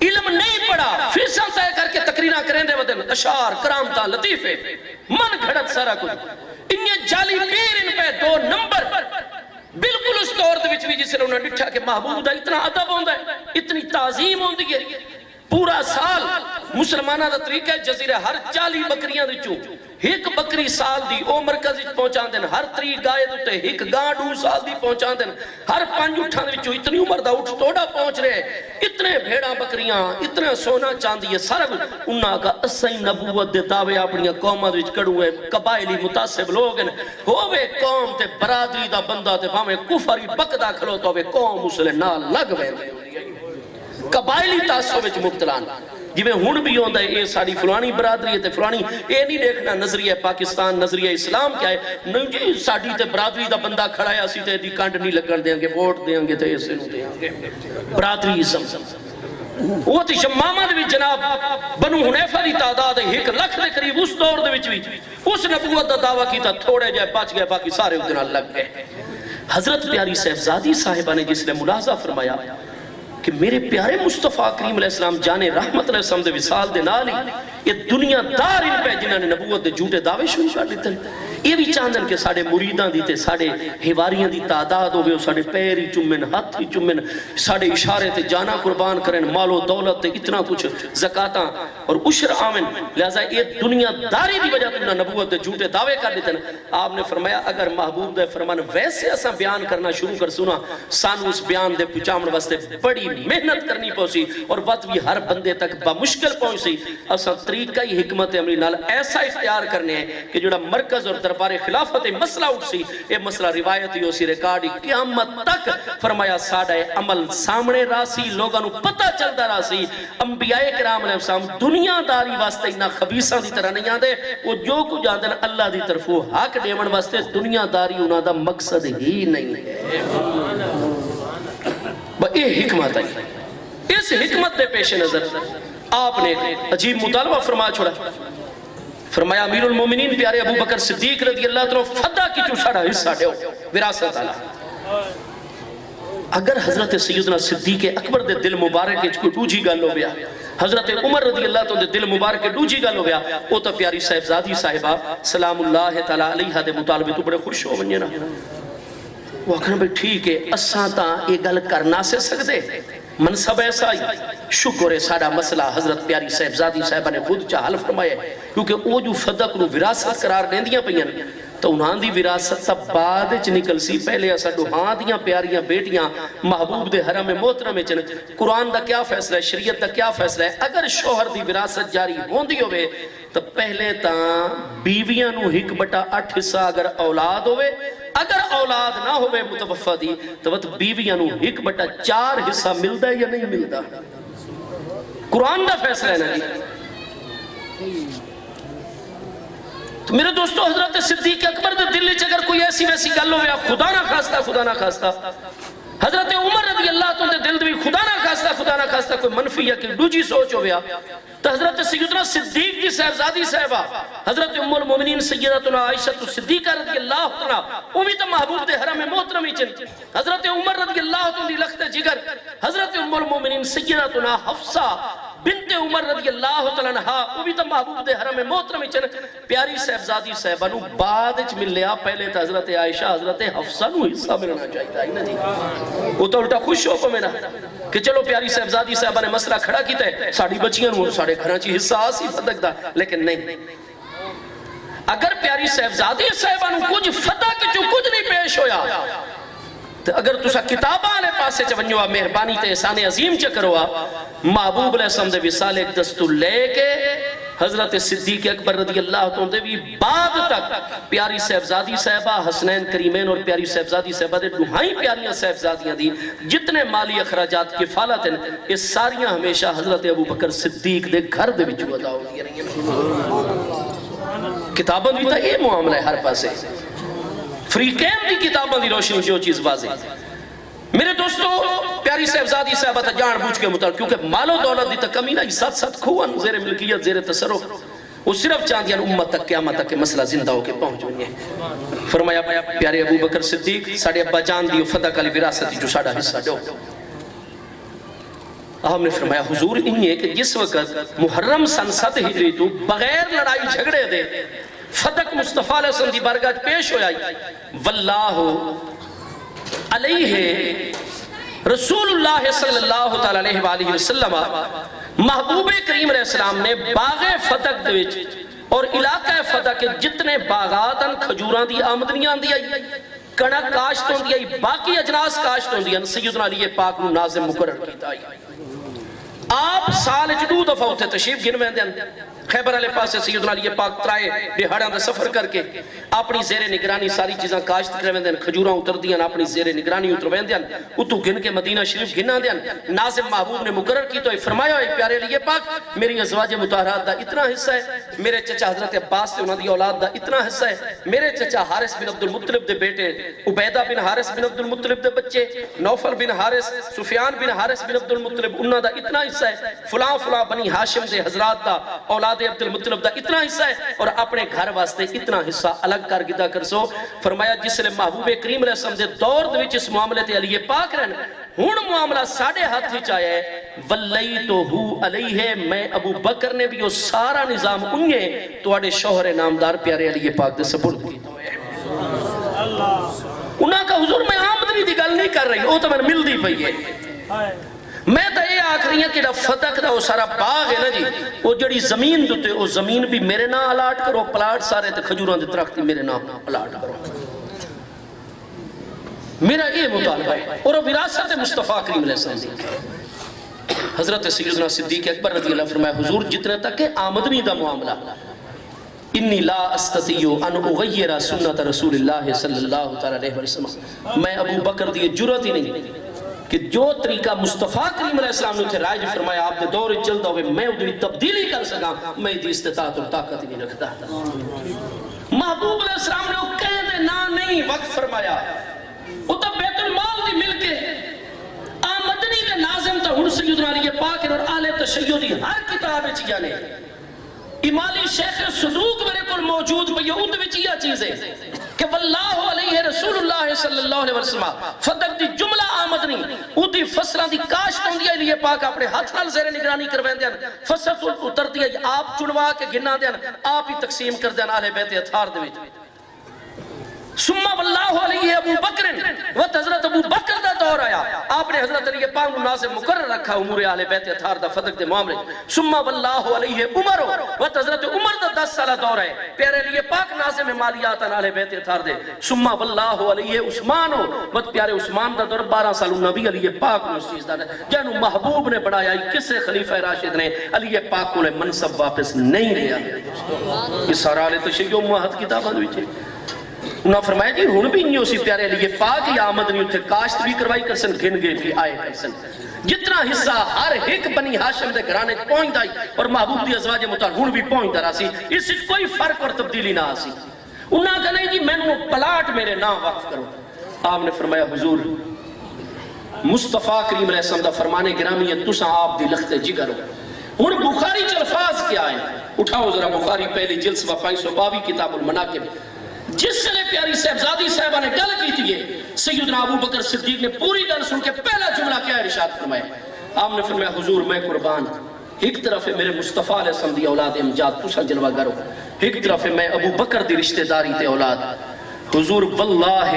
علم نہیں پڑا فیصل طے کر کے تقریرہ کریں دے ودن اشعار کرامتہ لطیفے من گھڑت سارا کچھ انہیں جالی پیر ان پہ 2 نمبر بالکل اس دور دے وچ بھی جسے انہوں نے ڈٹھا کہ محبوب دا اتنا ادب ہوندہ ہے اتنی تعظیم ہوندی ہے پورا سال مسلمانہ دا طریقہ ہے جزیرہ ہر 40 بکریاں دے چوں ایک بکری سال دی او مرکز پہنچان دیں ہر 3 گائے دوتے ایک گاں 2 سال دی پہنچان دیں ہر 5 اٹھان وچوں اتنی عمر دا اٹھ توڑا پہنچ رہے اتنے بھیڑاں بکریاں اتنے سونا چاندی ہے سارا کچھ انہاں کا اسائی نبوت دے دعوے اپنی قومہ دے کڑو ہے قبائلی متاثب لوگ ہیں ہووے قوم تے برادری دا بندہ تے بھامے کفری بکدہ کھلو تو ہووے قوم اسلے نال لگ ویندے قبائلی تعصب وچ مبتلا جویں ہن بھی ہوندا ہے اے ساری فلانی برادری ہے تے فلانی اے نہیں دیکھنا نظریہ پاکستان نظریہ اسلام کیا ہے نہیں جی ساڈی تے برادری دا بندہ کھڑا ہے اسی تے دی کنڈ نہیں لگن دیاں گے ووٹ دیاں گے تے اسے نو دیاں گے برادری اسم وہ تے شمامہ دے وچ جناب بنو حنیفہ دی تعداد 1 لاکھ دے قریب اس دور دے وچ بھی اس نبوت دا دعویٰ کیتا تھوڑے جائے بچ گئے باقی سارے ادھر لگ گئے حضرت پیاری صاحبزادی صاحبہ نے جس نے ملاحظہ فرمایا کہ میرے پیارے مصطفیٰ کریم علیہ السلام جانے رحمت علیہ السلام دے وصال دے نالی یہ دنیا دار ان پہ جنہاں نے نبوت دے جھوٹے دعوے شروع کر دیتے ہیں یہ بھی چاندن کہ ساڑے مریداں دیتے ساڑے ہیواریاں دی تعداد ہوئے ساڑے پیری چمن ہاتھی چمن ساڑے اشارے تے جانا قربان کریں مال و دولت تے اتنا کچھ زکاتاں اور عشر آمن لہذا یہ دنیا داری دی وجہ تمہیں نبوت دے جھوٹے دعوے کر دیتے ہیں آپ نے فرمایا اگر محبوب دے فرمان ویسے اساں بیان کرنا شروع کر سنا سانو اس بیان دے پچامن واسطے بڑی محنت کرنی پہنچی اور وقت بھی ہر بندے تک بمشکل پہنچی اساں طریقہ ہی حکمت عملی نال ایسا اختیار کرنے ہیں کہ جوڑا مرکز اور دربار خلافت مسئلہ اٹھ سی یہ مسئلہ روایتی ہو سی ریکارڈی قیامت تک فرمایا ساڑھا عمل سامنے راسی لوگاں نو پتہ چلتا راسی انبیاء کرام علیہ السلام دنیا داری واسطے انہا خبیصاں دی طرح نہیں آدھے وہ جو کچھ آدھے اللہ دی طرف وہ حق دیون واسطے دنیا داری انہا دا مقصد ہی نہیں ہے یہ حکمت ہے اس حکمت دے پیش نظر آپ نے عجیب مطالبہ فرما چھوڑا فرمایا امیر المومنین پیارے ابو بکر صدیق رضی اللہ تعالیٰ فدہ کی چوشاڑا حصہ دیو وراثت اللہ اگر حضرت سیدنا صدیق اکبر دے دل مبارک کے کوئی ڈوجی گل ہو گیا حضرت عمر رضی اللہ تعالیٰ دے دل مبارک کے ڈوجی گل ہو گیا وہ تو پیاری صاحبزادی صاحبہ سلام اللہ تعالیٰ علیہ دے مطالبے تو بڑے خوش ہو بنجے نا وہ کہنا بھئی ٹھیک ہے اساں تا یہ گل کرنا سے سکتے منصب ایسا ہی شکر ہے ساڑھا مسئلہ حضرت پیاری صاحبزادی صاحبہ نے خود چاہل فرمایا ہے کیونکہ وہ جو فدق نو وراثت قرار دیں دیا پہین تو انہاں دی وراثت تب بعد چ نکل سی پہلے ایسا دوہاں دیاں پیاریاں بیٹیاں محبوب دے حرم محترم چن قرآن دا کیا فیصلہ ہے شریعت دا کیا فیصلہ ہے اگر شوہر دی وراثت جاری ہوندی ہوئے تو پہلے تاں بیویاں نو 1/8 حصہ اگر اولاد ہوئے، اگر اولاد نہ ہوئے متوفہ دی تو وہ بیویاں نو 1/4 حصہ ملدا ہے یا نہیں ملدا؟ قرآن دا فیصلہ ہے نا جی۔ تو میرے دوستو، حضرت صدیق اکبر دے دل وچ اگر کوئی ایسی ویسی گل ہویا، خدا نہ خواستہ حضرت عمر رضی اللہ عنہ دے دل وچ خدا نہ خواستہ کوئی منفی یا کوئی دوجی سوچ ہویا، تو حضرت سیدنا صدیق کی صاحبزادی صاحبہ حضرت ام المومنین سیدتنا عائشہ صدیقہ رضی اللہ عنہ امی تو محبوب دے حرم محترمی چن، حضرت عمر رضی اللہ عنہ دی لخت جگر حضرت ام المومنین سیدتنا حفصہ بنت عمر رضی اللہ عنہ امی تو محبوب دے حرم محترمی چن، پیاری صاحبزادی صاحبہ نو بعد وچ مل لیا، پہلے تو حضرت عائشہ حضرت حفصہ نو حصہ ملنا چاہیے تھا نا جی۔ وہ تو الٹا خوش ہو پا میرا کہ چلو پیاری صاحبزادی صاحبہ نے مسئلہ کھڑا کیتا ہے، ساڑھی بچیاں نو ساڑھے گھراں چی حصہ آسی فتق دا، لیکن نہیں، اگر پیاری صاحبزادی صاحبہ نو کچھ فتق جو کچھ نہیں پیش ہویا، تو اگر تسا کتاباں لے پاسے چونجوا مہربانی تے احسان عظیم چکروا، محبوب علیہ السلام دے وصال ایک دستور لے کے حضرت صدیق اکبر رضی اللہ عنہ دے بھی بعد تک پیاری صاحبزادی صاحبہ حسنین کریمین اور پیاری صاحبزادی صاحبہ دے دوہائیں پیاریاں صاحبزادیاں دی جتنے مالی اخراجات کفالت ہیں، یہ ساریاں ہمیشہ حضرت ابو بکر صدیق دے گھر دے وچ ادا ہو دی رہی ہیں۔ کتاباں بھی تا یہ معاملہ ہے ہر پاسے، فریقین دی کتاباں دی روشنی جو چیز واضح۔ میرے دوستو، پیاری صاحبزادی صاحبہ تا جان بوجھ کے مطلب کیونکہ مال و دولت دی تا کمی نہیں، ساتھ کھوان زیر ملکیت زیر تصرف، وہ صرف چاندیاں امت تک قیامت تک مسئلہ زندہ ہو کے پہنچوں گے۔ فرمایا پیارے ابو بکر صدیق ساڑھے ابا جان دی فدق علی وراثتی جو ساڑھا حصہ دو۔ ہم نے فرمایا حضور انہی ہے کہ جس وقت محرم سن 7 ہجری تو بغیر لڑائی جھگڑے دے فدق مصطفیٰ علیہ وسلم دی بارگاہ پیش ہویا، واللہ علیہ رسول اللہ صلی اللہ علیہ وآلہ وسلم محبوب کریم علیہ السلام نے باغ فتق دوچ اور علاقہ فتق کے جتنے باغات ان کھجوران دی آمدنیاں دی آئی، کنک کاشتوں دی آئی، باقی اجناس کاشتوں دی آئی، سیدنا علی پاک نو نازم مقرر کیتا آئی۔ آپ سال دو دفعہ ہوتے تشریف گنویں دیں، خیبر علیہ پاس سے سیدنا علی پاک ترائے بہاڑاں دا سفر کر کے اپنی زیر نگرانی ساری چیزاں کاشت کرویں دیں، کھجوراں اتر دیاں اپنی زیر نگرانی اترویں دیں، اتو گن کے مدینہ شریف گننا دیں۔ ناظم محبوب نے مقرر کی تو فرمایا ہے پیارے علی پاک میری ازواج مطہرات دا اتنا حصہ ہے، میرے چچا حضرت عباس سے انہاں دی اولاد دا اتنا حصہ ہے، میرے چچا حارث بن عبد المطلب دے بیٹے عبیدہ بن حارث بن عبد المطلب دے بچے نوفل بن حارث سفیان بن حارث بن عبد المطلب انہاں دا اتنا حصہ ہے، فلاں فلاں بنی ہاشم دے حضرات دا اولاد عبد المطلب دا اتنا حصہ ہے، اور اپنے گھر واسطے اتنا حصہ الگ کر گدا کر سو۔ فرمایا جس لئے محبوب کریم علیہ السلام دے دور دے وچ اس معاملے تے علی پاک رہن ہون معاملہ ساڑھے ہاتھ ہی چاہے ہے، وَلَّيْتُهُ عَلَيْهِ میں ابو بکر نے بھی وہ سارا نظام انہیں تو آڑے شوہر نامدار پیارے علی پاک دے سپرد کی تو ہے۔ انہاں کا حضور میں آمدنی دی گل نہیں کر رہی، وہ تو میں مل دی پئی ہے، میں تو یہ آکھ رہی ہیں کہ فتق دا وہ سارا باغ ہے نا جی، وہ جڑی زمین دوتے وہ زمین بھی میرے نام الاٹ کرو، پلاٹ سارے تے کھجوران دے درخت میرے نام الاٹ کرو، میرا یہ مطالبہ ہے۔ اور وراثت مصطفیٰ کریم علیہ السلام دی حضرت سیدنا صدیق اکبر رضی اللہ فرمایا حضور جتنے تک کہ آمدنی دا معاملہ انی لا استطیع ان اغیر سنت رسول اللہ صلی اللہ علیہ وسلم، میں ابو بکر دی جرات ہی نہیں کہ جو طریقہ مصطفیٰ کریم علیہ السلام نے تھے رائج فرمایا آپ نے دور چلتا ہوئے میں ادھوی تبدیلی کر سکا، میں دی استطاعت اور طاقت ہی نہیں رکھتا تھا۔ محبوب علیہ السلام نے وہ کہہ دے نا نہیں وقت فرمایا، وہ تب بیت المال دی مل کے آمدنی کے ناظم تا ہن سیدنا علی پاک اور آل تشیعی ہر کتاب اچھ جانے امالی شیخ صدوق میرے کل موجود بھی یہ ادھوی یہ چیز ہے کہ واللہ علیہ رسول اللہ صلی اللہ علیہ وسلم فتق دی جملہ آمدنی ادھی فصلہ دی کاشت ہوں دیا علی پاک اپنے ہاتھ نال زیر نگرانی کرویں دیا، فصل اتر دیا آپ چنوا کے گننا دیا، آپ ہی تقسیم کر دیا اہل بیت اطہار دے ثم واللہ علیہ ابو بکر وقت حضرت ابو بکر دا دور آیا، آپ نے نے حضرت علی پاک کو ناظم مقرر رکھا امور اہل بیت اطہار دا فدق دے معاملے ثم واللہ علیہ عمر وقت حضرت عمر دا 10 سالہ دور ہے پیارے علی پاک ناظم مالیات اہل بیت اطہار دے ثم واللہ علیہ عثمان وقت پیارے عثمان دا دور 12 سال نبی علی پاک نے اس چیز دا جنو محبوب نے بڑھایا کسے خلیفہ راشد نے علی پاک کو منصب واپس نہیں لیا یہ سارا لے تشیع معاہد کتابہ دوچے انہاں فرمایا جی ہن بھی نہیں اسی پیارے علی پاک کی آمد نہیں اتھے کاشت بھی کروائی کرسن گھن گئے بھی آئے کرسن جتنا حصہ ہر ایک بنی ہاشم دے گھرانے پہنچ دائی اور محبوب دی ازواج مطلق ہن بھی پہنچ دا راسی اس سے کوئی فرق اور تبدیلی نہ آسی انہاں کہا نہیں جی میں نے پلاٹ میرے نام وقف کرو آپ نے فرمایا حضور مصطفیٰ کریم علیہ السلام دا فرمانے گرامی ہے تسا آپ دی لخت جگر ہو ہن بخاری چلفاظ کیا ہے اٹھاؤ ذرا بخاری پہلی جلد صفحہ 522 کتاب المناقب جس سے پیاری صاحبزادی صاحبہ نے گل کی تھی سیدنا ابو بکر صدیق نے پوری گل سن کے پہلا جملہ کیا ارشاد فرمایا آپ نے فرمایا حضور میں قربان ایک طرف ہے میرے مصطفیٰ علیہ السلام دی اولاد امجاد تسا جلوہ گرو ایک طرف ہے میں ابو بکر دی رشتہ داری تے اولاد حضور واللہ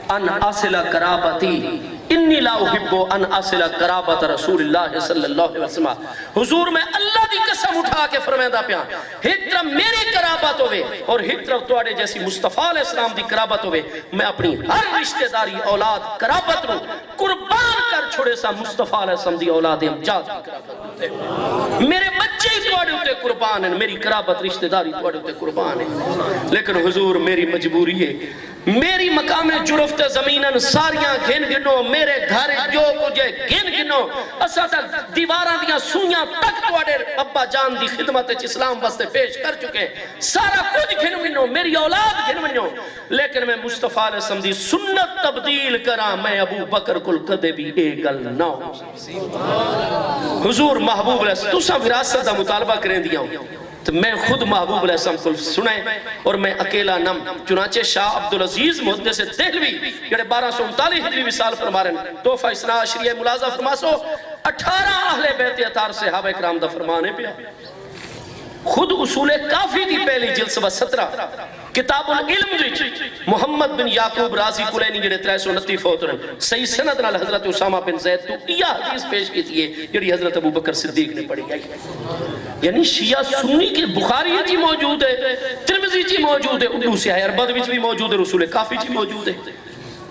ان اصل قرابتی انی لا احب ان اصل قرابت رسول اللہ صلی اللہ علیہ وسلم حضور میں اللہ دی قسم اٹھا کے فرمیدہ پیاں ایک طرف میری قرابت ہوئے اور ایک طرف توڑے جیسی مصطفیٰ علیہ السلام دی قرابت ہوئے میں اپنی ہر رشتہ داری اولاد قرابت رو قربان کر چھوڑے سا مصطفیٰ علیہ السلام دی اولاد امجاد دی قرابت ہوتے میرے بچے ہی توڑے ہوتے قربان ہیں میری قرابت رشتہ داری توڑے ہوتے قربان ہیں لیکن حضور میری مجبوری ہے میری مقام جرفت زمیناً ساریاں گھن گنو میرے گھر جو کجھے گھن گنو اسا تک دیواراں دیاں سویاں تک توڑے ابا جان دی خدمت اسلام بستے پیش کر چکے سارا کچھ گھن گنو میری اولاد گھن گنو لیکن میں مصطفیٰ علیہ السلام دی سنت تبدیل کرا میں ابو بکر کل کدے بھی ایک گل نہ حضور محبوب علیہ السلام تسا وراثت دا مطالبہ کریں دیا ہوں تو میں خود محبوب علیہ السلام کو سنائیں اور میں اکیلا نم چنانچہ شاہ عبدالعزیز محدث دہلوی جڑے 1239 ہجری وصال فرما رہے ہیں تحفہ اثنا عشریہ ملازہ فرماسو 18 اہل بیت اطہار صحابہ اکرام دا فرمانے پہ خود اصول کافی دی پہلی جلد صبح 17 کتاب العلم دی محمد بن یعقوب رازی کلینی جڑے 329 فوت رہے صحیح سند نال حضرت اسامہ بن زید تو یہ حدیث پیش کی تھی جڑی حضرت ابو بکر صدیق نے پڑھی آئی یعنی شیعہ سنی کے بخاری جی موجود ہے ترمذی جی موجود ہے اردو سیاہ عربد وچ بھی موجود ہے رسول کافی جی موجود ہے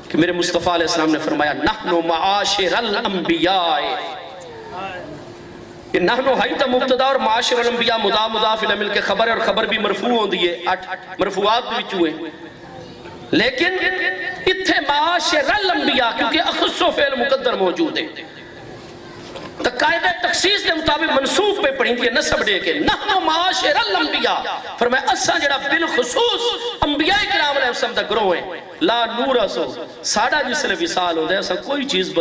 کہ میرے مصطفیٰ علیہ السلام نے فرمایا نحن معاشر الانبیاء نحنو ہائی تا مبتدا اور معاشر الانبیاء مضاف الی مل کے خبر اور خبر بھی مرفوع ہوں دیئے 8 مرفوعات بھی چوئے لیکن اتھے معاشر الانبیاء کیونکہ اخص و فعل مقدر موجود ہے قائدہ تخصیص کے مطابق منصوب پہ پڑھیں گے نسب دے کے نحنو معاشر الانبیاء فرمایا اسا جڑا بالخصوص انبیاء کرام علیہ السلام دا گروہ ہے لا نور اسو ساڑھا جس لئے وصال ہو دے اسا کوئی چیز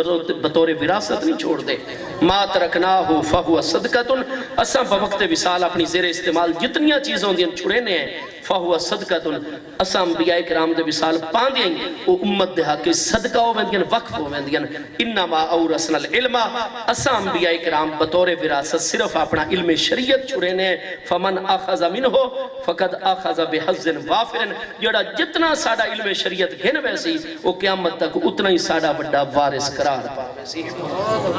بطور وراثت نہیں چھوڑ دے ما ترکناہو فہو صدقتن اسا بوقت وصال اپنی زیر استعمال جتنیاں چیزوں دیں چھوڑے ہیں فہو صدقتن اسا انبیاء کرام دے وصال پان دیں وہ امت دے حق صدقہ ہو ویندیں وقف ہو ویندیں انما اورثنا العلم اسا انبیاء کرام بطور وراثت صرف اپنا علم شریعت چھوڑے فمن اخذ منہو فقد اخذ بحظ وافر جڑا جتنا ساڑا علم شریعت گھن ویسی وہ قیامت تک اتنا ہی ساڑا بڑا وارث قرار پا ویسی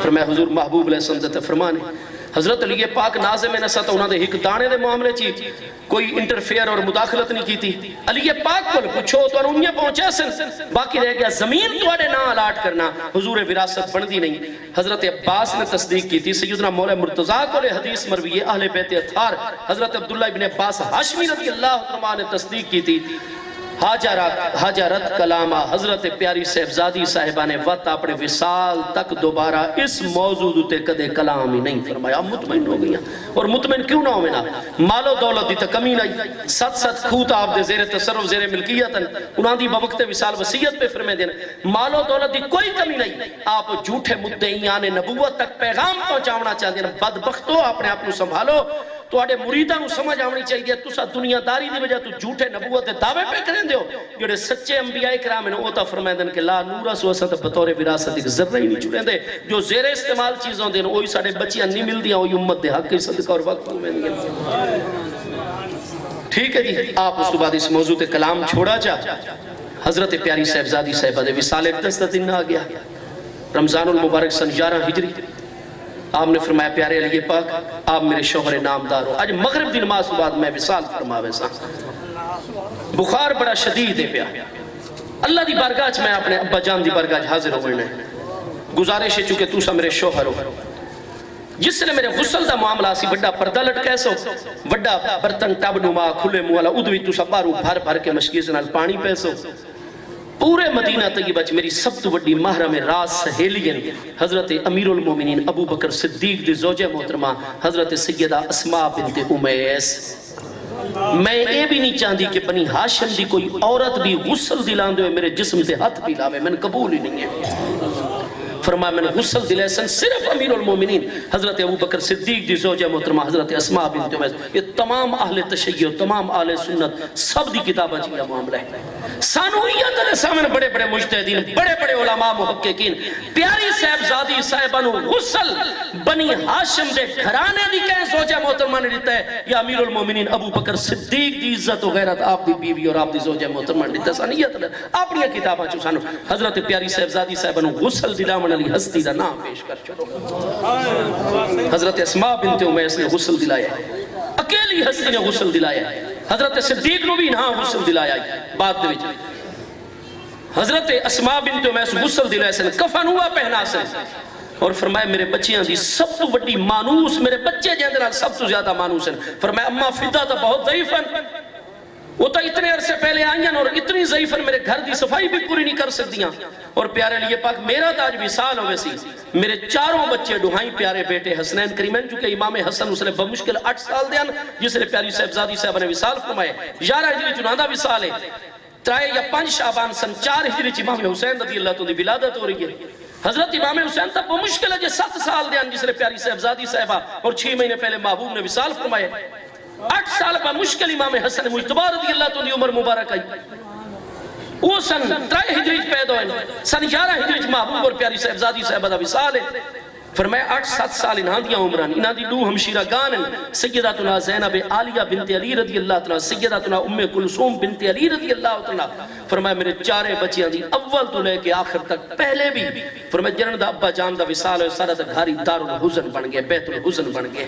فرمایا حضور محبوب علیہ السلام فرمانے حضرت علی پاک ناظم نسا تو انہوں نے ایک دانے دے معاملے چی کوئی انٹرفیئر اور مداخلت نہیں کی تھی علی پاک کو پوچھو تو انہیں پہنچا سن باقی رہ گیا زمین تو اڑے نہ الاٹ کرنا حضور وراثت بن دی نہیں حضرت عباس نے تصدیق کی تھی سیدنا مولا مرتضیٰ کو لے حدیث مروی ہے اہل بیت اطہار حضرت عبداللہ ابن عباس ہاشمی رضی اللہ عنہ نے تصدیق کی تھی حاجرت کلامہ حضرت پیاری صاحبزادی صاحبہ نے وقت اپنے وصال تک دوبارہ اس موضوع تے کدے کلام ہی نہیں فرمایا مطمئن ہو گیا اور مطمئن کیوں نہ ہوئے نا مال و دولت دی تکمی نہیں ست کھوت آپ دے زیر تصرف زیر ملکیت انہاں دی بوقت وصال وصیت پہ فرمے دینا مال و دولت دی کوئی کمی نہیں آپ جھوٹے مدعیان نبوت تک پیغام پہنچاونا چاہتے ہیں بدبختو اپنے آپ کو سنبھالو تو آڑے مریدہ نو سمجھ آونی چاہیے تو سا دنیا داری دی وجہ تو جھوٹے نبوت دعوے پہ کریں دیو جوڑے سچے انبیاء کرام نے اوتا فرمائے دن کہ لا نورا سو اسا بطور وراثت ایک ذرہ ہی نہیں چھوڑیں دے جو زیر استعمال چیزوں دیں وہی ساڑے بچیاں نہیں مل دیا وہی امت دے حق کی صدقہ اور وقت میں دیا ٹھیک ہے جی آپ اس تو بعد اس موضوع تے کلام چھوڑا جا حضرت پیاری صاحبزادی صاحبہ دے وصال اقدس دن آ گیا رمضان المبارک سن 11 ہجری آپ نے فرمایا پیارے علی پاک آپ میرے شوہر نامدار ہو. آج مغرب دی نماز کے بعد میں وصال فرماوے سا بخار بڑا شدید ہے پیا اللہ دی بارگاہ چ میں اپنے ابا جان دی بارگاہ چ حاضر ہونے گزارش ہے چونکہ توسا میرے شوہر ہو جس نے میرے غسل دا معاملہ سی بڑا پردہ لٹکے سو بڑا برتن ٹب نما کھلے منہ والا ادوی توسا بارو بھر بھر کے مشکیز نال پانی پے سو. پورے مدینہ طیبہ چ میری سب تو بڑی محرم راز سہیلین حضرت امیر المومنین ابو بکر صدیق دی زوجہ محترمہ حضرت سیدہ اسماء بنت امیس. میں یہ بھی نہیں چاہتی کہ بنی ہاشم دی کوئی عورت بھی غسل دلان دے میرے جسم تے ہاتھ بھی لاوے میں نے قبول ہی نہیں ہے. فرمایا میں نے غسل دلائے سن صرف امیر المومنین حضرت ابو بکر صدیق دی زوجہ محترمہ حضرت اسماء بنت امیس. یہ تمام اہل تشیع تمام اہل سنت سب دی کتابہ چیزا معاملہ ہے. سانویت علیہ سامن بڑے بڑے مجتہدین بڑے بڑے علماء محققین پیاری صاحبزادی صاحبانو غسل بنی ہاشم دے گھرانے دی کہیں زوجہ محترمہ نے دیتا ہے یا امیر المومنین ابو بکر صدیق دی عزت و غیرت آپ دی بیوی اور آپ دی زوجہ محترمہ نے دیتا ہے. سانیت علیہ اپنی کتابہ چو سانو حضرت پیاری صاحبزادی صاحبانو غسل دلامن علی ہستی دا نام پیش کر چلو. حضرت اسماء بنت امیس نے غسل دلایا ہے اکیلی ہستی نے غسل دلایا ہے. حضرت صدیق نو بھی نہ غسل دلایا ہے. بعد دے وچ حضرت اسماء بنت امیس غسل دلایا سن کفن ہوا پہنا سن اور فرمایا میرے بچیاں دی سب تو بڑی مانوس میرے بچے جہاں دے سب تو زیادہ مانوس ہیں. فرمایا اماں فدہ تا بہت ضعیف ہیں وہ تو اتنے عرصے پہلے آئیں اور اتنی ضعیف میرے گھر دی صفائی بھی پوری نہیں کر سکتیاں. اور پیارے علی پاک میرا تاج وصال ہوئے سی میرے چاروں بچے ڈوہائیں پیارے بیٹے حسنین کریمین چونکہ امام حسن اس نے بمشکل 8 سال دیاں جس نے پیاری صاحبزادی صاحب نے وصال فرمائے. 11 ہجری چناندہ وصال ہے 3 یا 5 شعبان سن 4 ہجری چ امام حسین رضی اللہ تو دی ولادت ہو رہی ہے. حضرت امام حسین تب بمشکل ہے 7 سال دیاں جس نے پیاری صاحبزادی صاحبہ اور 6 مہینے پہلے محبوب نے وصال فرمائے. 8 سال پر مشکل امام حسن مجتبہ رضی اللہ تو دی عمر مبارک آئی وہ سن 3 ہجری پیدا ہوئے سن 11 ہجری محبوب اور پیاری صاحبزادی صاحبہ دا وصال ہے. فرمایا 8-7 سال انہاں دیاں عمران انہاں دی 2 ہمشیرہ گان سیداتنا زینب عالیہ بنت علی رضی اللہ تعالیٰ سیداتنا ام کلثوم بنت علی رضی اللہ تعالیٰ. فرمایا میرے 4 بچیاں دی اول تو لے کے آخر تک پہلے بھی فرمایا جنن دا ابا جان دا وصال ہے سارا دا گھاری دار الحزن بن گئے بیت الحزن بن گئے.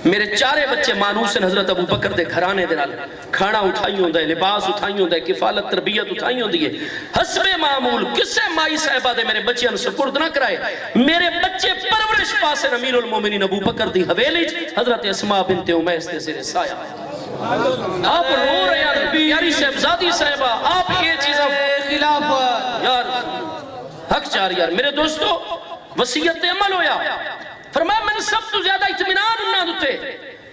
میرے 4 بچے مانوس ہیں حضرت ابو بکر دے گھرانے دے نال کھانا اٹھائی ہوندہ ہے لباس اٹھائی ہوندہ ہے کفالت تربیت اٹھائی ہوندی ہے. حسب معمول کسے مائی صاحبہ دے میرے بچیاں سپرد نہ کرائے میرے بچے پرورش پاسے امیر المومنین ابو بکر دی حویلی حضرت اسماء بنت امیس دے زیر سایہ. آپ رو رہے ہیں پیاری صاحبزادی صاحبہ آپ یہ چیزیں خلافت یار حق چار یار میرے دوستو وصیت عمل ہویا. فرمایا میں نے سب تو زیادہ اطمینان انہاں دوتے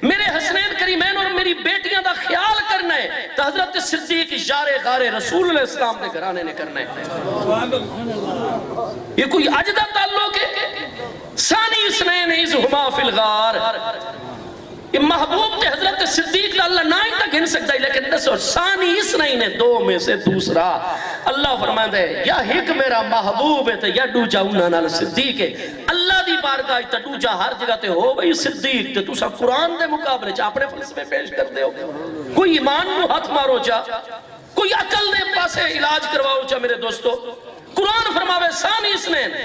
میرے حسنین کریمین اور میری بیٹیاں دا خیال کرنا ہے تو حضرت صدیق یار غار رسول اللہ اسلام نے گھرانے نے کرنا ہے. یہ کوئی عجدہ تعلق ہے ثانی اسنین اذہما فی الغار یہ محبوب تے حضرت صدیق اللہ نہ ہی تک گھن سکتا ہے لیکن دسو ثانی اسنین 2 میں سے دوسرا اللہ فرمائے ہے یا ایک میرا محبوب ہے یا دوجا انہاں نال صدیق ہے. اللہ دی بارگاہ تے دوجا ہر جگہ تے ہو بھئی صدیق تے تسا قرآن دے مقابلے چا اپنے فلسفے پیش کر دے ہو کوئی ایمان نو ہاتھ مارو چا کوئی عقل دے پاسے علاج کرواؤ چا میرے دوستو. قرآن فرماوے ثانی اسنین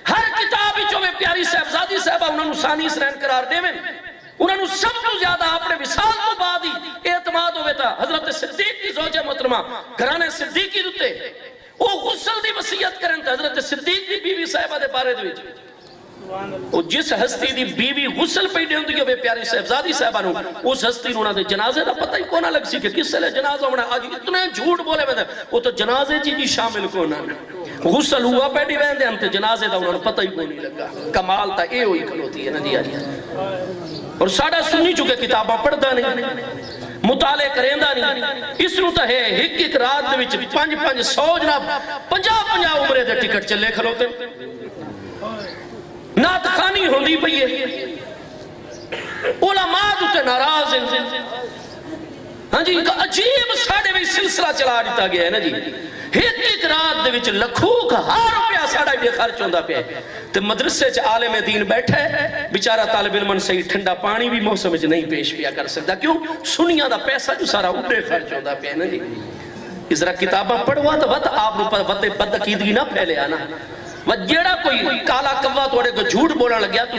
ہر کتاب جو میں پیاری صاحبزادی صاحبہ انہوں نے ثانی اسنین قرار دے میں انہوں نے سب تو زیادہ اپنے وصال کو بعد ہی اعتماد ہوئے تھا حضرت صدیق کی زوجہ محترمہ گھرانے صدیقی دوتے وہ غسل دی وصیت کریں تھا حضرت صدیق دی بیوی صاحبہ دے بارے دوئے وہ جس ہستی دی بیوی غسل پہ دے ہوندی ہے پیاری صاحبزادی صاحبہ نو اس ہستی انہوں نے جنازے دا پتہ ہی کونا لگ سی کہ کس سے لے جنازہ ہونا آج اتنے جھوٹ بولے میں وہ تو جنازے چیزی شامل کونا غسل ہوا پیڑی ویندے ہم تے جنازے دا انہوں نے پتہ ہی کو نہیں لگا. کمال تا اے ہوئی کھلوتی ہے نا جی آجی اور ساڑھا سنی چکے کتاباں پڑھدا نہیں مطالعے کریندہ نہیں اس نو تا ہے ایک رات دے وچ 500 جناب 50 عمرے دے ٹکٹ چلے کھلوتے نات خانی ہوندی پئی ہے علماء دوتے ناراض ہیں. ہاں جی عجیب ساڑھے بھی سلسلہ چلا دیتا گیا ہے نا جی ایک رات دے وچ لکھوں کا ہار روپیہ ساڑھا بھی خرچ ہوندہ پہ تو مدرسے چ عالم دین بیٹھے بیچارہ طالب علم صحیح ٹھنڈا پانی بھی موسم وچ نہیں پیش پیا کر سکتا کیوں سنیاں دا پیسہ جو سارا اڑے خرچ ہوندہ پہ نا جی اس طرح کتاباں پڑھوا تو وقت آپ نے وقت بد عقیدگی نہ پھیلے آنا جیڑا کوئی کالا کوا توڑے کو جھوٹ بولنا لگیا تو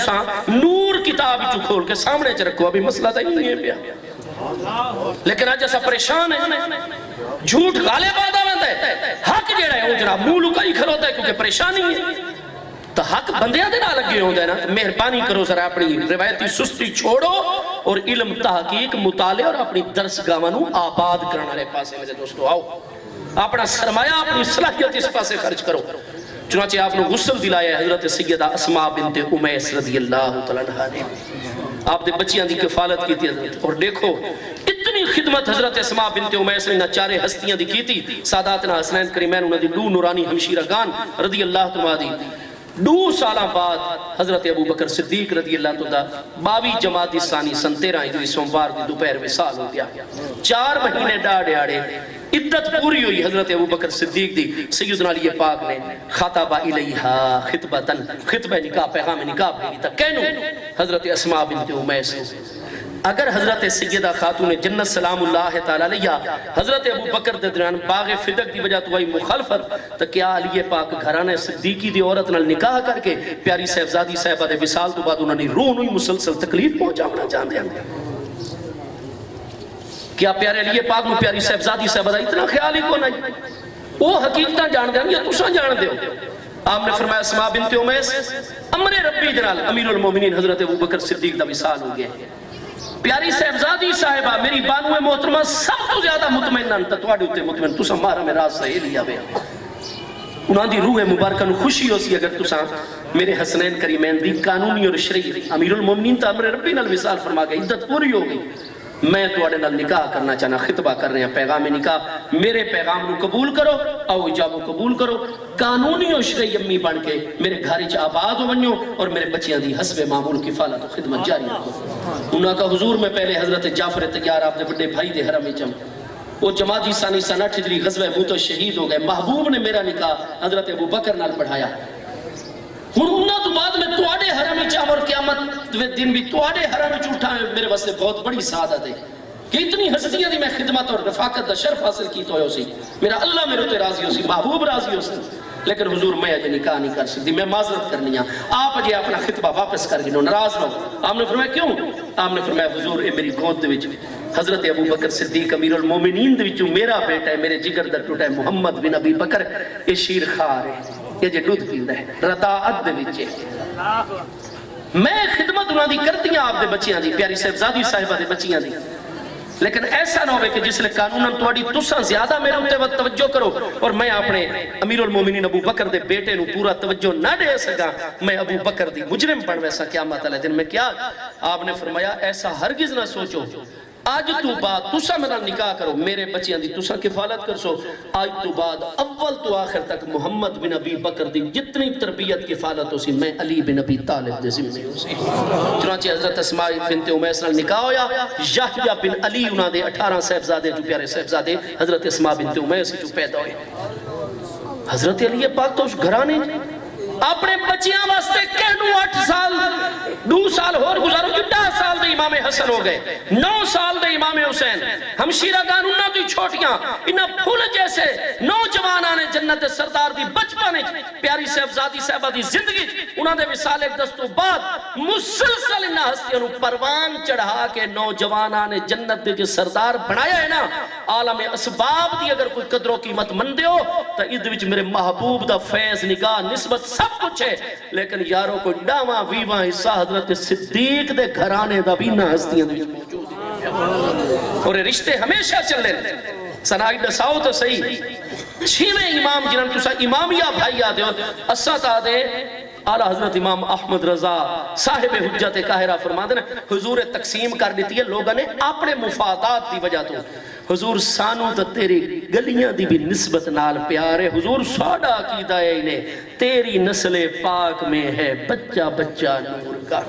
نور کتاب چو کھول کے سامنے چ رکھو ابھی مسئلہ تو نہیں ہے پیا لیکن آج ایسا پریشان ہے جھوٹ غالب آدھا بندہ ہے حق جیڑا ہے وہ جناب منہ لکائی کھلوتا ہے کیونکہ پریشانی ہے تو حق بندیاں دے نہ لگے ہوندے نا مہربانی کرو ذرا اپنی روایتی سستی چھوڑو اور علم تحقیق مطالعہ اور اپنی درس گاہاں آباد کرنے والے پاسے میرے دوستو آؤ اپنا سرمایہ اپنی صلاحیت اس پاسے خرچ کرو چنانچہ آپ نے غسل دلایا ہے حضرت سیدہ اسماء بنت امیس رضی اللہ تعالیٰ عنہ نے آپ نے بچیاں دی کفالت کی تھی حضرت اور دیکھو اتنی خدمت حضرت اسماء بنت امیس نے چارے ہستیاں دی کی تھی ساداتنا حسنین کریمین انہوں دی دو نورانی ہمشیرہ گان رضی اللہ تعالیٰ دی 2 سالہ بعد حضرت ابو بکر صدیق رضی اللہ تعالیٰ 22 جماعت ثانی سن 13 سوموار دی دوپہر وصال ہو گیا 4 مہینے ڈاڑے آڑے عدت پوری ہوئی حضرت ابو بکر صدیق دی سیدنا علی پاک نے خطبہ الیہا خطبتاً خطبہ نکاح پیغام نکاح بھیجی تھا کہنو حضرت اسماء بنت امیس اگر حضرت سیدہ خاتون جنت سلام اللہ تعالیٰ علیہ حضرت ابو بکر دے درمیان باغ فدق دی وجہ تو آئی مخالفت تو کیا علی پاک گھرانے صدیقی دی عورت نال نکاح کر کے پیاری صاحبزادی صاحبہ دے وصال تو بعد انہوں نے روح نوی مسلسل تکلیف پہنچا ہونا چاہتے ہیں کیا پیارے علی پاک میں پیاری صاحبزادی صاحبہ دا اتنا خیال ہی کو نہیں وہ حقیقتاں جان دیں یا تساں جان دے ہو آپ نے فرمایا اسماء بنت امیس امر ربی جنال امیر المومنین حضرت ابو بکر صدیق دا وصال ہو گئے پیاری صاحبزادی صاحبہ میری بانو محترمہ سب تو زیادہ مطمئنن تتواڑی ہوتے مطمئن تساں مارا میں راز سہے لیا بے انہاں دی روح مبارکہ نو خوشی ہو سی اگر تساں میرے حسنین کریمین دی قانونی اور شرعی امیر المومنین تا امر ربی نال وصال فرما گئے عدت پوری ہو گئی میں توڑے نال نکاح کرنا چاہنا خطبہ کر رہے ہیں پیغام نکاح میرے پیغام نو قبول کرو او اجابو قبول کرو قانونی و شرعی امی بن کے میرے گھاری چا آباد ہو بنیو اور میرے بچیاں دی حسب معمول کفالت و خدمت جاری رکھو انہاں کا حضور میں پہلے حضرت جعفر تیار آپ دے بڑے بھائی دے حرم چم وہ جمادی ثانی سن 8 ہجری غزوہ موت شہید ہو گئے محبوب نے میرا نکاح حضرت ابو بکر نال پڑھایا انہوں تو بعد میں توڑے حرم چاہ اور قیامت دن بھی توڑے حرم چوٹھا ہے میرے واسطے بہت بڑی سعادت ہے کہ اتنی ہستیاں دی میں خدمت اور رفاقت دا شرف حاصل کی تو سی میرا اللہ میرے تے راضی ہو سی محبوب راضی ہو سی لیکن حضور میں اجے نکاح نہیں کر سکتی میں معذرت کرنی ہاں آپ اجے اپنا خطبہ واپس کر گئے ناراض رہو آپ نے فرمایا کیوں آپ نے فرمایا حضور اے میری گود دے وچ حضرت ابو بکر صدیق امیر المومنین دے وچوں میرا بیٹا ہے میرے جگر دا ٹوٹا ہے محمد بن ابی بکر اے شیر خار ہے یہ جے دودھ پیندا ہے رضاعت دے وچ میں خدمت انہاں دی کرتی ہاں آپ دے بچیاں دی پیاری صاحبزادی صاحبہ دے بچیاں دی لیکن ایسا نہ ہوئے کہ جس لئے قانوناً توڑی تساں زیادہ میرے ہوتے وقت توجہ کرو اور میں اپنے امیر المومنین ابو بکر دے بیٹے نو پورا توجہ نہ دے سکا میں ابو بکر دی مجرم بن ویسا قیامت علیہ دن میں کیا آپ نے فرمایا ایسا ہرگز نہ سوچو آج تو بعد تساں میرا نکاح کرو میرے بچیاں دی تساں کفالت کر سو آج تو بعد اول تو آخر تک محمد بن ابی بکر دی جتنی تربیت کفالت ہو سی میں علی بن ابی طالب دے ذمہ ہو سی چنانچہ حضرت اسماء بنت امیس نال نکاح ہویا یحییٰ بن علی انہاں دے 18 صاحبزادے جو پیارے صاحبزادے حضرت اسماء بنت امیس جو پیدا ہوئے حضرت علی پاک تو اس گھرانے اپنے بچیاں واسطے کہنو 8 سال 2 سال اور گزارو جو 10 سال دے امام حسن ہو گئے 9 سال دے امام حسین ہمشیرہ گان انہاں دی چھوٹیاں انہاں پھول جیسے نوجوانانے جنت سردار دی بچپنے پیاری صاحبزادی صاحبہ دی زندگی انہاں دے وصال ایک دستو بعد مسلسل انہاں ہستیاں نو پروان چڑھا کے نوجوانانے جنت دے جو سردار بنایا ہے نا عالم اسباب دی اگر کوئی قدر و قیمت مندے ہو تو ادھ وچ میرے محبوب دا فیض نگاہ نسبت سب کچھ ہے لیکن یاروں کو ڈاواں ویواں حصہ حضرت صدیق دے گھرانے دا بھی نہ ہستیاں دے موجود ہے اور رشتے ہمیشہ چل لیں سنائی دساؤ تو صحیح 6ویں امام جنہاں تسا امامیہ بھائی آدھے ہو اسا تا دے اعلیٰ حضرت امام احمد رضا صاحب حجت قاہرہ فرما دینا حضور تقسیم کر دیتی ہے لوگوں نے اپنے مفادات دی وجہ تو حضور سانو تو تیری گلیاں دی بھی نسبت نال پیارے حضور ساڑا عقیدہ ہے انہیں تیری نسل پاک میں ہے بچہ بچہ نور کا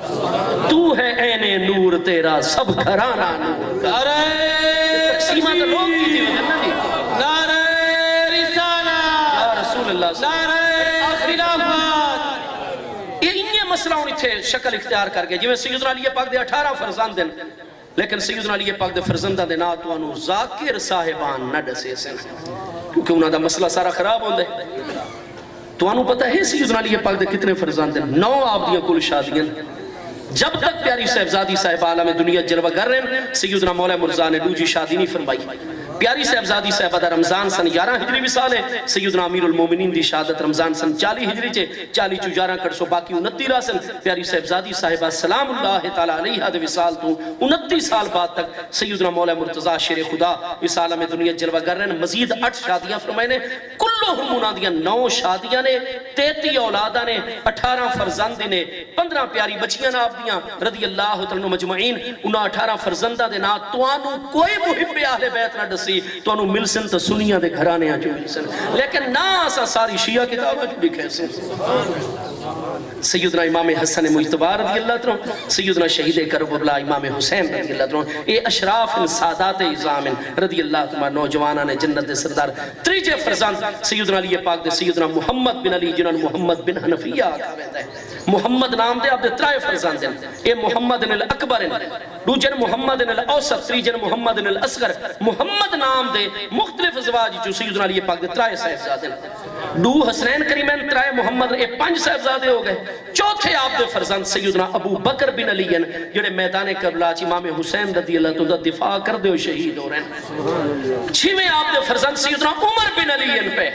تو ہے عین نور تیرا سب گھرانا نور کا تقسیمہ تو لوگ کی تھی وجہ نہیں نعرہ رسالہ یا رسول اللہ نعرہ خلافت یہ انہیں مسئلہ ہونی تھے شکل اختیار کر گئے جو سیدنا علی پاک دے 18 فرزان دن لیکن سیدنا علی پاک دے فرزندہ دے ناتوانو ذاکر صاحبان نہ ڈسے سن کیونکہ انہاں دا مسئلہ سارا خراب ہوندے تو انہوں پتہ ہے سیدنا علی پاک دے کتنے فرزند ہیں؟ 9 آپ دیاں کل شادیاں. جب تک پیاری صاحبزادی صاحب عالم دنیا جلوہ گر رہے ہیں سیدنا مولا مرزا نے دوجی شادی نہیں فرمائی. پیاری صاحبزادی صاحبہ دا رمضان سن 11 ہجری وصال ہے. سیدنا امیر المومنین دی شہادت رمضان سن 40 ہجری چے 40 چو 11 کر سو باقی 29 راسن. پیاری صاحبزادی صاحبہ سلام اللہ تعالیٰ علیہ دے وصال تو 29 سال بعد تک سیدنا مولا مرتضی شیر خدا وصال میں دنیا جلوہ گر رہے ہیں. مزید 8 شادیاں فرمائے نے. کلہم انہاں دیاں 9 شادیاں نے 33 اولادہ نے 18 فرزند نے 15 پیاری بچیاں آپ دیاں رضی اللہ تعالیٰ مجمعین. انہاں 18 فرزندہ دے نا توانو کوئی محب اہل بیت نہ دسی تو انہوں ملسن تو سنیاں دے گھرانے آجو ملسن لیکن نا اسا ساری شیعہ کتابہ جو بھی کہہ سن. سیدنا امام حسن مجتبہ رضی اللہ عنہ سیدنا شہید کربلا امام حسین رضی اللہ عنہ اے اشراف سادات اعظام رضی اللہ عنہ نوجوانان جنت سردار. تریجے فرزند سیدنا علی پاک دے سیدنا محمد بن علی جنہوں محمد بن حنفیہ آگا ہے. محمد نام دے آپ دے 3 فرزند ہیں. اے محمد الاکبر ہیں دوجن محمد الاوسط تریجن محمد الاصغر. محمد نام دے مختلف ازواج جو سیدنا علی پاک دے 3 صاحبزادے ہیں. 2 حسنین کریمین 3 محمد اے 5 صاحبزادے ہو گئے. چوتھے آپ دے فرزند سیدنا ابو بکر بن علی ہیں جڑے میدان کربلا امام حسین رضی اللہ عنہ دفاع کر دے شہید ہو رہے ہیں. 6ویں آپ دے فرزند سیدنا عمر بن علی ہیں پہ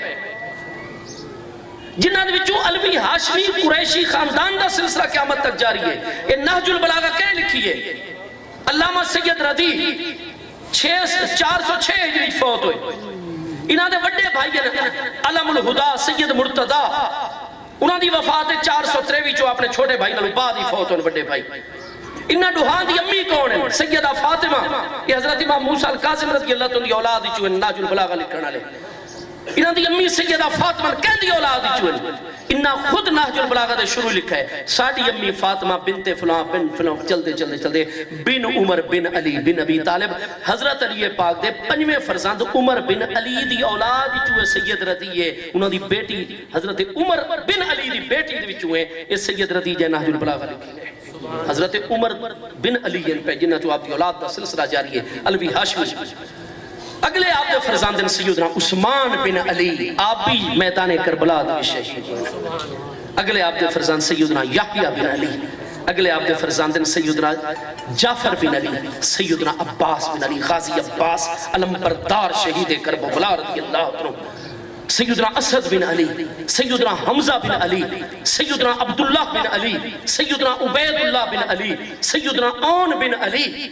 جنہاں دے وچوں علوی ہاشمی قریشی خاندان دا سلسلہ قیامت تک جاری ہے. یہ نہج البلاغہ کہہ لکھی ہے علامہ سید رضی 406 ہجری فوت ہوئے. انہاں دے وڈے بھائی ہیں علم الہدا سید مرتضی انہاں دی وفات 423 جو اپنے چھوٹے بھائی نالوں بعد ہی فوت ہوئے وڈے بھائی. انہاں دوہاں دی امی کون ہیں؟ سیدہ فاطمہ یہ حضرت امام موسیٰ القاسم رضی اللہ عنہ دی اولاد جو نہج البلاغہ لکھنا لے. انہاں دی امی سیدہ فاطمہ کہن دی اولاد جو انہاں خود نہج البلاغہ دے شروع لکھا ہے. ساڑی امی فاطمہ بنت فلان بن فلان چلتے بن عمر بن علی بن ابی طالب. حضرت علی پاک دے 5ویں فرزند عمر بن علی دی اولاد جو سید رضی ہے. انہاں دی بیٹی حضرت عمر بن علی دی بیٹی دے وچوں ہے یہ سید رضی جے نہج البلاغہ لکھی ہے. حضرت عمر بن علی پہ جنہاں جو آپ دی اولاد دا سلسلہ جاری ہے علوی ہاشمی. اگلے آپ دے فرزند ہیں سیدنا عثمان بن علی آپ بھی میدان کربلا دے شہید ہوئے. اگلے آپ دے فرزند سیدنا یحییٰ بن علی. اگلے آپ دے فرزند ہیں سیدنا جعفر بن علی سیدنا عباس بن علی غازی عباس علمبردار شہید کربلا رضی اللہ عنہ. سیدنا اسد بن علی سیدنا حمزہ بن علی سیدنا عبداللہ بن علی سیدنا عبید اللہ بن علی سیدنا عون بن علی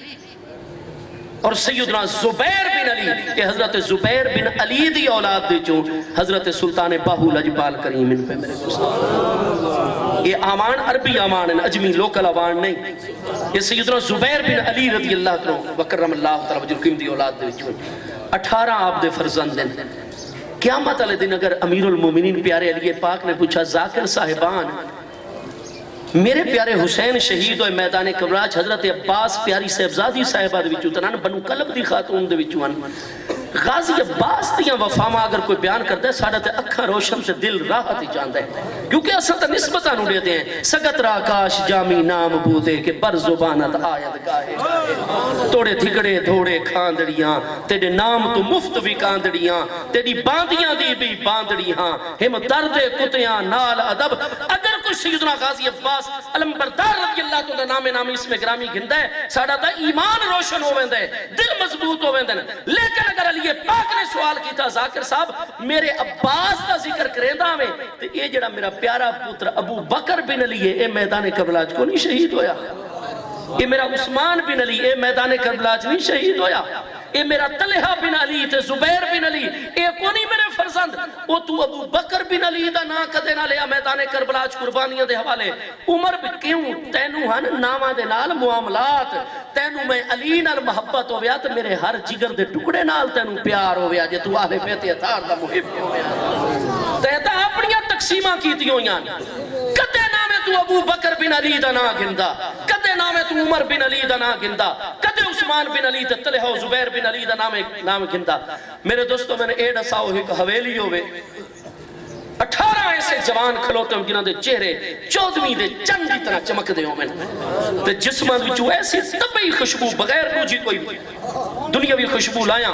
اور سیدنا زبیر بن علی کہ حضرت زبیر بن علی دی اولاد دے جو حضرت سلطان باہو لجپال کریم ان پہ میرے دوست. یہ آمان عربی آمان ہیں اجمی لوکل آمان نہیں. یہ سیدنا زبیر بن علی رضی اللہ عنہ وکرم اللہ تعالیٰ وجہ قیم دی اولاد دے جو 18 آپ دے فرزند ہیں. قیامت علیہ دن اگر امیر المومنین پیارے علی پاک نے پوچھا ذاکر صاحبان میرے پیارے حسین شہید ہوئے میدان کربلا حضرت عباس پیاری صاحبزادی صاحبہ دے وچوں تنان بنو کلب دی خاتون دے وچوں غازی عباس دیاں وفاما اگر کوئی بیان کرتا ہے ساڑھا تے اکھاں روشن تے دل راحت ہی جاندہ ہے. کیونکہ اصل تا نسبتہ نو دیتے ہیں سگت راکاش جامی نام بودے کہ بر زبانت آیت گاہے توڑے دھگڑے دھوڑے کھاندڑیاں تیرے نام تو مفت بھی کاندڑیاں تیری باندیاں دی بھی باندڑیاں ہم درد کتیاں نال ادب. اگر کوئی سیدنا غازی عباس علمبردار رضی اللہ تو نام اس میں گرامی گھندہ ہے ساڑھا تا ایمان روشن ہو ویندہ ہے دل مضبوط ہو ویندہ ہے. لیکن اگر علی پاک نے سوال کی تھا ذاکر صاحب میرے عباس کا ذکر کریندہ میں تو یہ جڑا میرا پیارا پتر ابو بکر بن علی ہے اے میدان کربلا کو نہیں شہید ہویا. یہ میرا عثمان بن علی اے میدان کربلا نہیں شہید ہویا. اے میرا طلحہ بن علی تے زبیر بن علی اے کونی میرے فرزند او تو ابو بکر بن علی دا نا کدے نہ لیا میدان کربلا قربانیاں دے حوالے. عمر کیوں تینو ہن نامہ دے نال معاملات تینو میں علی نال محبت ہویا تے میرے ہر جگر دے ٹکڑے نال تینو پیار ہویا جے تو اہل بیت اطہار دا محب ہویا تے تا اپنیاں تقسیماں کیتی ہویاں. کدے نامے تو ابو بکر بن علی دا نا گھندا کدے نامے تو عمر بن علی دا نا گھندا کدے عثمان بن علی تے طلحہ و زبیر بن علی دا نام گھندا. میرے دوستو میں نے ایڈ اساؤ ایک حویلی ہوئے 18 ایسے جوان کھلوتے ہیں جنہاں دے چہرے 14ویں دے چند کی طرح چمک دے ہوئے تے جسمان وچوں ایسی طبعی خوشبو بغیر روجی کوئی دنیاوی خوشبو لایا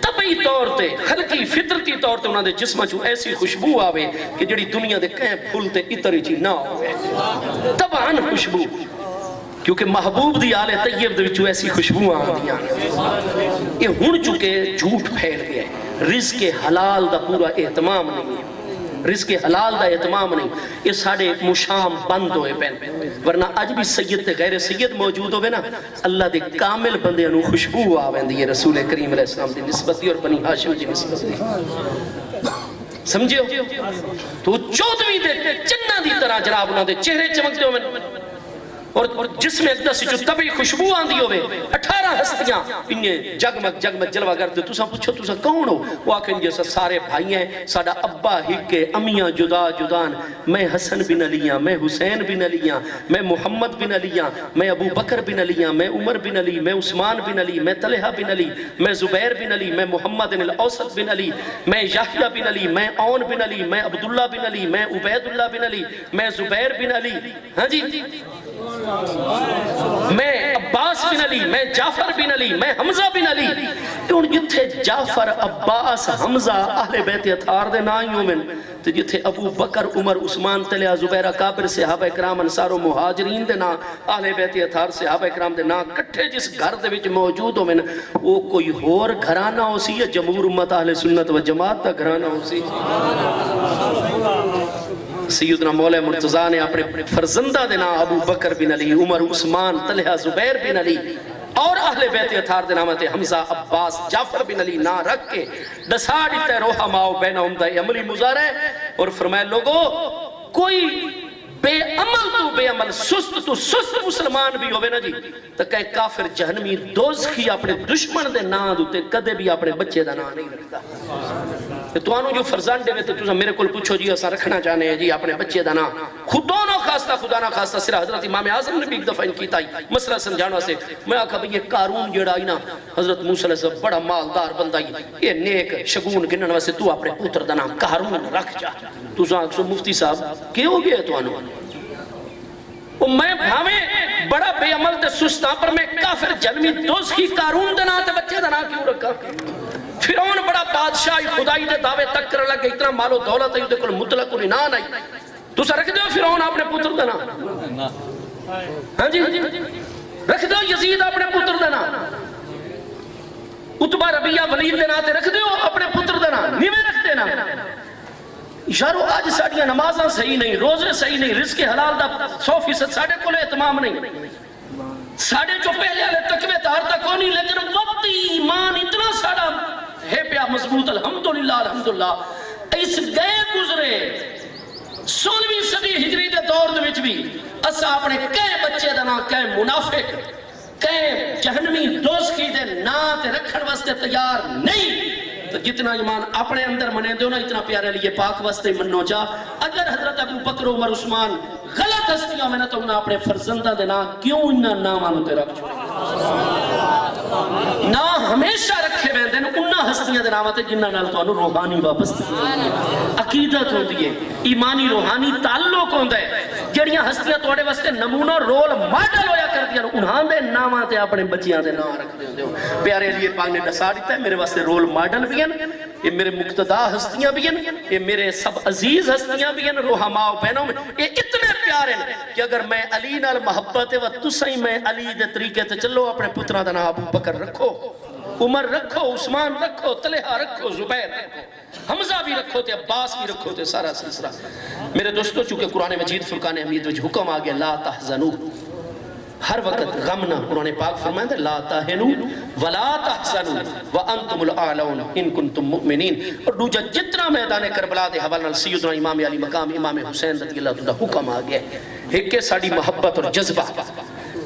طبعی طبعی طور تے خلقی فطرتی طور تے انہاں دے جسماں چوں ایسی خوشبو آوے کہ جڑی دنیا دے کہیں پھل تے اتری چی نہ ہوئے طبعاً خوشبو کیونکہ محبوب دی آلِ طیب دے وچوں ایسی خوشبو آندیاں یہ ہن چکے جھوٹ پھیل گیا ہے رزق حلال دا پورا اہتمام نہیں ہے رزق حلال دا اہتمام نہیں یہ ساڑھے مشام بند ہوئے پہن ورنہ آج بھی سید تے غیر سید موجود ہوئے نا اللہ دے کامل بندے انہوں خوشبو آویں دی رسول کریم علیہ السلام دی نسبت دی اور بنی ہاشم دی نسبت دی سمجھے ہو تو چودویں دے چنہ دی طرح جناب انہوں دے چہرے چمکتے ہوئے اور جس میں اقدس جو طبعی خوشبو آندی ہوئے 18 ہستیاں انہیں جگمگ جلوہ کرتے تو ساں پوچھو تو ساں کون ہو وہ آکھیں جیسا سارے بھائی ہیں ساڑا ابا ہکے امیاں جدا جدان میں حسن بن علیاں میں حسین بن علیاں میں محمد بن علیاں میں ابو بکر بن علیاں میں عمر بن علی میں عثمان بن علی میں طلحہ بن علی میں زبیر بن علی میں محمد الاوسط بن علی میں یحییٰ بن علی میں عون بن علی میں عبداللہ بن علی میں عبید اللہ بن علی میں زبیر بن علی ہاں جی میں عباس بن علی میں جعفر بن علی میں حمزہ بن علی ان جتھے جعفر عباس حمزہ اہل بیت اطہار دے نائیوں میں تو جتھے ابو بکر عمر عثمان طلحہ زبیر کابر صحابہ اکرام انصار و مہاجرین دے نا اہل بیت اطہار صحابہ اکرام دے نا کٹھے جس گھر دے وچ موجود ہو میں وہ کوئی ہور گھرانہ ہو سی یا جمہور امت اہل سنت و جماعت تا گھرانہ ہو سی سیدنا مولا مرتضیٰ نے اپنے فرزندہ دینا ابو بکر بن علی عمر عثمان طلحہ زبیر بن علی اور اہل بیت اطہار دے نامت حمزہ عباس جعفر بن علی نہ رکھ کے دساڑی تے روحہ ماؤ بینہم دا عملی مزارے اور فرمائے لوگو کوئی بے عمل تو بے عمل سست تو سست مسلمان بھی ہوئے نا جی تو کہیں کافر جہنمی دوزخی اپنے دشمن دے نا دوتے کدے بھی اپنے بچے دا نا نہیں رکھتا تو آنو جو فرزان دے تو تُسا میرے کل پوچھو جی ایسا رکھنا چاہنے ہیں جی اپنے بچے دا نا خدا نہ خواستہ صرح حضرت امام اعظم نے بھی ایک دفعہ ان کی تائی مسئلہ سمجھانا سے میں آکھا بھئی یہ کارون جڑا ہی نا حضرت موسیٰ علیہ السلام بڑا مالدار بندہ ہی یہ نیک شگون گنن واسے تو اپنے پوتر دا نام کارون رکھ جا تو ساکھ سو مفتی صاحب کیا ہو گیا تو آنو میں بھاویں بڑا بے عمل تے سستان پر میں کافر جنمی دوست کی کارون دنا تے بچے دنا کیوں رکھا فرعون بڑا بادشاہی خدائی دے دعوے تک کر لگے اتنا مال و دولت ہے کل مطلق انہان آئی تو سا رکھ دو فرعون اپنے پتر دنا ہاں جی رکھ دو یزید اپنے پتر دنا اتبا ربیہ ولید دنا تے رکھ دو اپنے پتر دنا نیمیں رکھ دینا اشارو آج ساڑیاں نمازاں صحیح نہیں روزے صحیح نہیں رزق حلال دا 100% ساڑھے کو لے اہتمام نہیں ساڑھے جو پہلے آلے تکوے تار تک ہونی لیکن وقت ایمان اتنا ساڑھا ہے پیا مضبوط الحمدللہ اس گئے گزرے 16ویں صدی ہجری دے دور دے وچ بھی اسا اپنے کئے بچے دنا کئے منافق کئے جہنمی دوزخی دے نا تے رکھن واسطے تیار نہیں تو جتنا ایمان اپنے اندر منے دو نا اتنا پیارے لیے پاک واسطے منو جا اگر حضرت ابو بکر عمر عثمان غلط ہستیاں میں نا تو انہاں اپنے فرزندہ دے نا کیوں انہاں نام آنو تے رکھ چھوڑے نا ہمیشہ رکھے میں دن انہاں ہستیاں دے نامتے جنہ نال تو انہوں روحانی واپس عقیدت ہو دیئے ایمانی روحانی تعلق ہوں دے جڑیاں ہستیاں توڑے واسطے نمونہ رول ماڈل ہویا کر دیا انہاں دے ناماتے اپنے بچیاں دے نام رکھ دے پیارے لیے پاک نے دسا دیتا ہے میرے واسطے رول ماڈل بھی ہیں یہ میرے مقتدہ ہستیاں بھی ہیں یہ میرے سب عزیز ہستیاں بھی ہیں روحہ ماؤ بہنوں میں یہ اتنے پیارے ہیں کہ اگر میں علی نال محبت ہے وہ تسیں میں علی دے طریقے تے چلو اپنے پترہ دنا ابو بکر رکھو عمر رکھو عثمان رکھو طلحہ رکھو زبیر رکھو حمزہ بھی رکھو تے عباس بھی رکھو تے سارا سلسلہ میرے دوستو چونکہ قرآن مجید فرقان حمید وجہ حکم آگیا لا تحزنو ہر وقت غم نہ قرآن پاک فرمائے تھے لا تہنو ولا تحزنو وانتم الاعلون ان کنتم مؤمنین اور دوجہ جتنا میدان کربلا دے حوالنا سیدنا امام علی مقام امام حسین رضی اللہ تعالیٰ حکم آگیا ایک کے ساڑی محبت اور جذبہ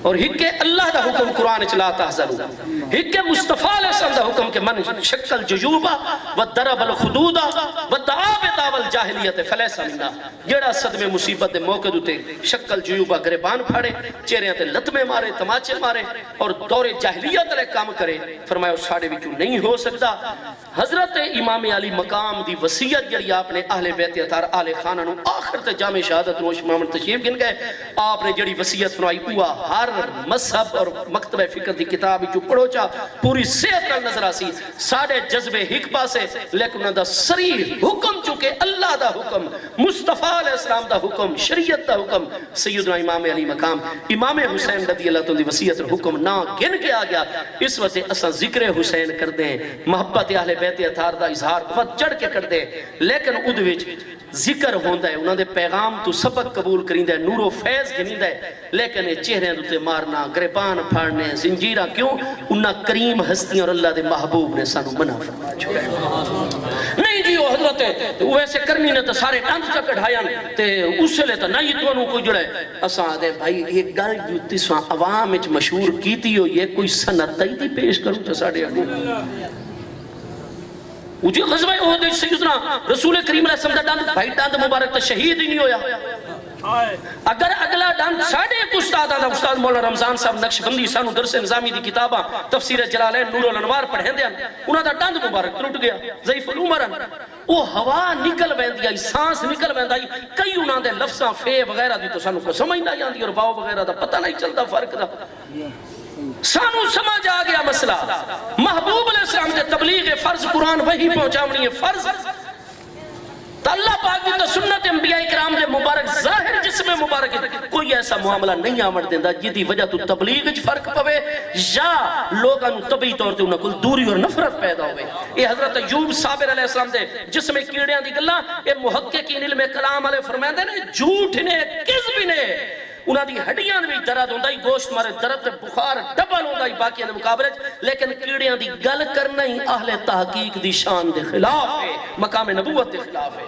اور ہکے اللہ دا حکم قرآن چلا تحزنو ہکے مصطفیٰ علیہ السلام دا حکم کہ من شکل جیوبہ و درب الخدودہ و دعابتا داول جاہلیت فلیسا منا جڑا صدمے مصیبت دے موقع دوتے شکل جیوبہ گریبان پھاڑے چہرے تے لطمے مارے تماچے مارے اور دور جاہلیت لے کام کرے فرمایا اس ساڑے بھی کیوں نہیں ہو سکتا حضرت امام علی مقام دی وصیت جڑی آپ نے اہل بیت اطہار آل خانہ نو آخر تے جامع شہادت نوش محمد تشریف گن گئے آپ نے جڑی وصیت فرمائی ہوا ہر مذہب اور مکتبہ فکر دی کتاب جو پڑھو چا پوری صحت کا نظر آسی ساڑے جذبے حق پاسے لیکن انہوں دا سریح حکم چکے اللہ دا حکم مصطفیٰ علیہ السلام دا حکم شریعت دا حکم سیدنا امام علی مقام امام حسین رضی اللہ تعالیٰ دی وصیت حکم نہ گن کے آ گیا اس وقت اساں ذکر حسین کر دیں محبت اہل بیت اطہار دا اظہار بہت چڑھ کے کر دیں لیکن ادھ وچ ذکر ہوندہ ہے انہوں نے پیغام تو سبق قبول کریں دے نور و فیض گنیں دے لیکن چہرے دوتے مارنا گریبان پھاڑنے زنجیرہ کیوں انہا کریم ہستیاں اور اللہ دے محبوب نے سانو منع فرما چھوڑے نہیں جی وہ حضرت ہے ویسے کرنی نے تو سارے ٹانس چا کڑھائیاں تے اس سے لیتا نہیں تو انہوں کو جڑے اساں دے بھائی ایک گل جو تیسواں عوام اچ مشہور کیتی ہو یہ کوئی سنت دی پیش کروں چا ساڑے اگو مجھے غزوہ احد سیدنا رسول کریم علیہ السلام دا ڈاند بھائی ڈاند مبارک تا شہید ہی نہیں ہویا اگر اگلا ڈاند ساڑھے ایک استاد آدھا استاد مولانا رمضان صاحب نقشبندی سانو درس نظامی دی کتابہ تفسیر جلالین نور الانوار پڑھیں دیا انہاں دا ڈاند مبارک ٹوٹ گیا ضعیف العمرن وہ ہوا نکل ویندی سانس نکل ویندی کئی انہاں دے لفظاں فے وغیرہ دی تو سانو کو سمجھ نہ جاندی اور باؤ وغیرہ دا پتہ نہیں چلتا فرق دا سانو سمجھ آ گیا مسئلہ محبوب علیہ السلام دے تبلیغ فرض قرآن وہی پہنچاونی ہے فرض تو اللہ پاک دی تو سنت انبیاء کرام دے مبارک ظاہر جسم مبارک کوئی ایسا معاملہ نہیں آمد دیندہ جدی وجہ تو تبلیغ فرق پوے یا لوگاں طبعی طور تے انہاں کل دوری اور نفرت پیدا ہوئے یہ حضرت ایوب صابر علیہ السلام دے جسم کیڑیاں دی گلا یہ محققین علم کلام علیہ فرمائے دے جھوٹ نے کذب نے انہاں دی ہڈیاں بھی درد ہوندہ ہی گوشت مارے درد بخار ڈبل ہوندہ ہی باقیاں دے مقابلے لیکن کیڑیاں دی گل کرنا ہی اہل تحقیق دی شان دے خلاف ہے مقام نبوت دے خلاف ہے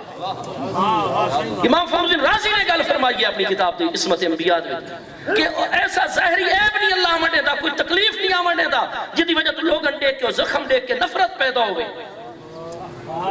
امام فخر الدین رازی نے گل فرمائی ہے اپنی کتاب دی عصمت انبیاء دے کہ ایسا ظاہری عیب نہیں اللہ آمنے دا کوئی تکلیف نہیں آمنے دا جدی وجہ تو لوگن دیکھ کے زخم دیکھ کے نفرت پیدا ہوئے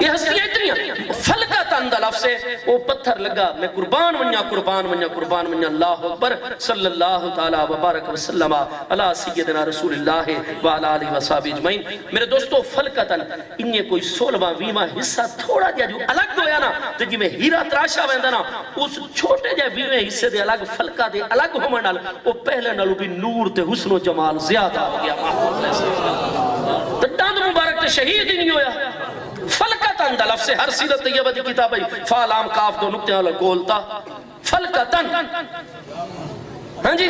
یہ ہستیاں اتنی فلکہ تند لفظ سے وہ پتھر لگا میں قربان منیا قربان منیا قربان منیا اللہ اکبر صلی اللہ تعالی وبارک وسلم علی سیدنا رسول اللہ وعلی آلہ وصحبہ اجمعین میرے دوستو فلکہ تند انہیں کوئی 16واں 20واں حصہ تھوڑا جا جو الگ ہویا نا تو جی میں ہیرا تراشا ویندہ نا اس چھوٹے جا 20ویں حصے دے الگ فلکہ دے الگ ہو منال وہ پہلے نالو بھی نور تے حسن و جمال زیادہ ہو گیا تو ڈاند مبارک تے شہید ہی نہیں ہویا فلکتن دا لفظ ہر سیرت طیبہ دی کتاب ہے فالام کاف دو نکتے والا گولتا فلکتن ہاں جی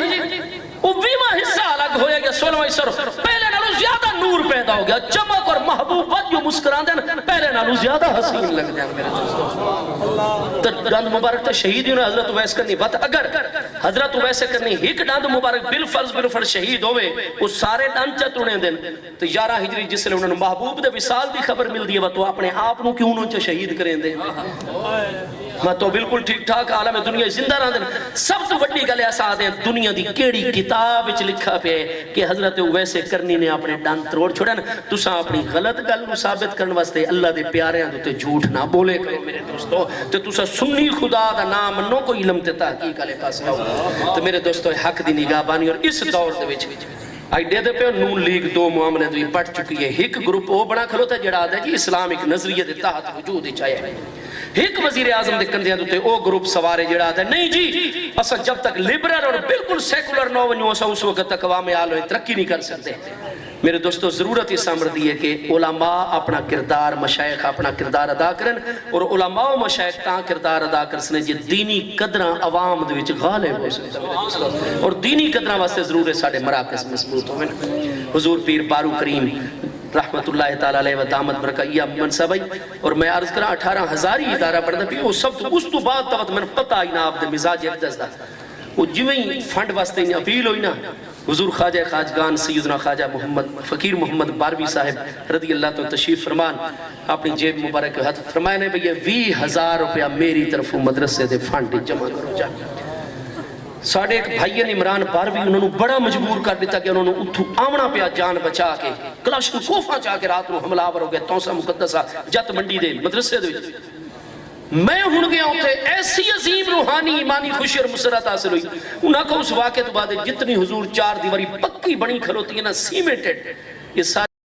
وہ 20واں حصہ الگ ہویا گیا 16واں حصہ پہلے نالو زیادہ نور پیدا ہو گیا چمک اور محبوبت جو مسکران دیں پہلے نالو زیادہ حسین لگ جائیں میرے دوستو تو ڈاند مبارک تا شہید ہونے حضرت ویس کرنی بات اگر حضرت ویسے کرنی ایک ڈاند مبارک بالفرض شہید ہوئے وہ سارے ڈاند چا توڑیں دیں تو 11 ہجری جس لئے انہوں نے محبوب دے وصال دی خبر مل دی ہے تو اپنے آپ نو کیوں انہوں چا شہید کریں دیں میں تو بالکل ٹھیک ٹھاک عالم دنیا زندہ رہا دیں سب تو بڑی گلے ایسا دیں دنیا دی کیڑی کتاب اچھ لکھا پہ کہ حضرت ویسے کرنی نے اپنے ڈان تروڑ چھوڑا نا تو ساں اپنی غلط گل نو ثابت کرنے واسطے اللہ دے پیارے ہیں تو جھوٹ نہ بولے کرو میرے دوستو تو ساں سنی خدا دا نام نو کوئی علم تے تحقیق علیہ پاس آؤ تو میرے دوستو حق دی نگاہ بانی اور اس دور دے وچ آئی دے دے پہ نون لیگ 2 معاملے دوی پڑھ چکی ہے ایک گروپ وہ بڑا کھلو تھا جڑا آدھا جی اسلام ایک نظریہ دے تحت وجود چاہے ہے ایک وزیر اعظم دے کندیاں دوتے او گروپ سوارے جڑا آدھا نہیں جی اسا جب تک لیبرل اور بالکل سیکولر نو ونیو اسا اس وقت تک عوام آلویں ترقی نہیں کر سکتے میرے دوستو ضرورت اس امر دی ہے کہ علماء اپنا کردار مشایخ اپنا کردار ادا کرن اور علماء و مشایخ تاں کردار ادا کرسنے جی دینی قدران عوام دے وچ غالب ہو سکتا میرے دوستو اور دینی قدران واسطے ضرور ہے ساڑھے مراکز مضبوط ہوئے حضور پیر بارو کریم رحمت اللہ تعالیٰ علیہ و دامت برکیہ منصبی اور میں عرض کرا 18,000 ادارہ پڑھتا بھی وہ سب تو اس تو بعد توقت میں پتہ آئی نا آپ دے مزاج اقدس دا وہ جویں فنڈ واسطے انہیں اپیل ہوئی نا حضور خواجہ خواجگان سیدنا خواجہ محمد فقیر محمد باروی صاحب رضی اللہ تو تشریف فرمان اپنی جیب مبارک ہاتھ فرمائے نے بھئی 20,000 روپیہ میری طرف مدرسے دے فنڈ جمع کرو جا ساڑھے ایک بھائین عمران باروی انہوں نے بڑا مجبور کر دیتا کہ انہوں نے اتھو آمنا پیا جان بچا کے کلاشن کوفہ چاہ کے رات نو حملہ آور ہو گئے توسہ مقدسہ جت منڈی دے مدرسے دے میں ہن گیا ہوتے ایسی عظیم روحانی ایمانی خوشی اور مسرت حاصل ہوئی. انہاں کو اس واقعے تو بعد جتنی حضور 4 دیواری پکی بنی کھلوتی ہے نا سیمنٹڈ، یہ ساری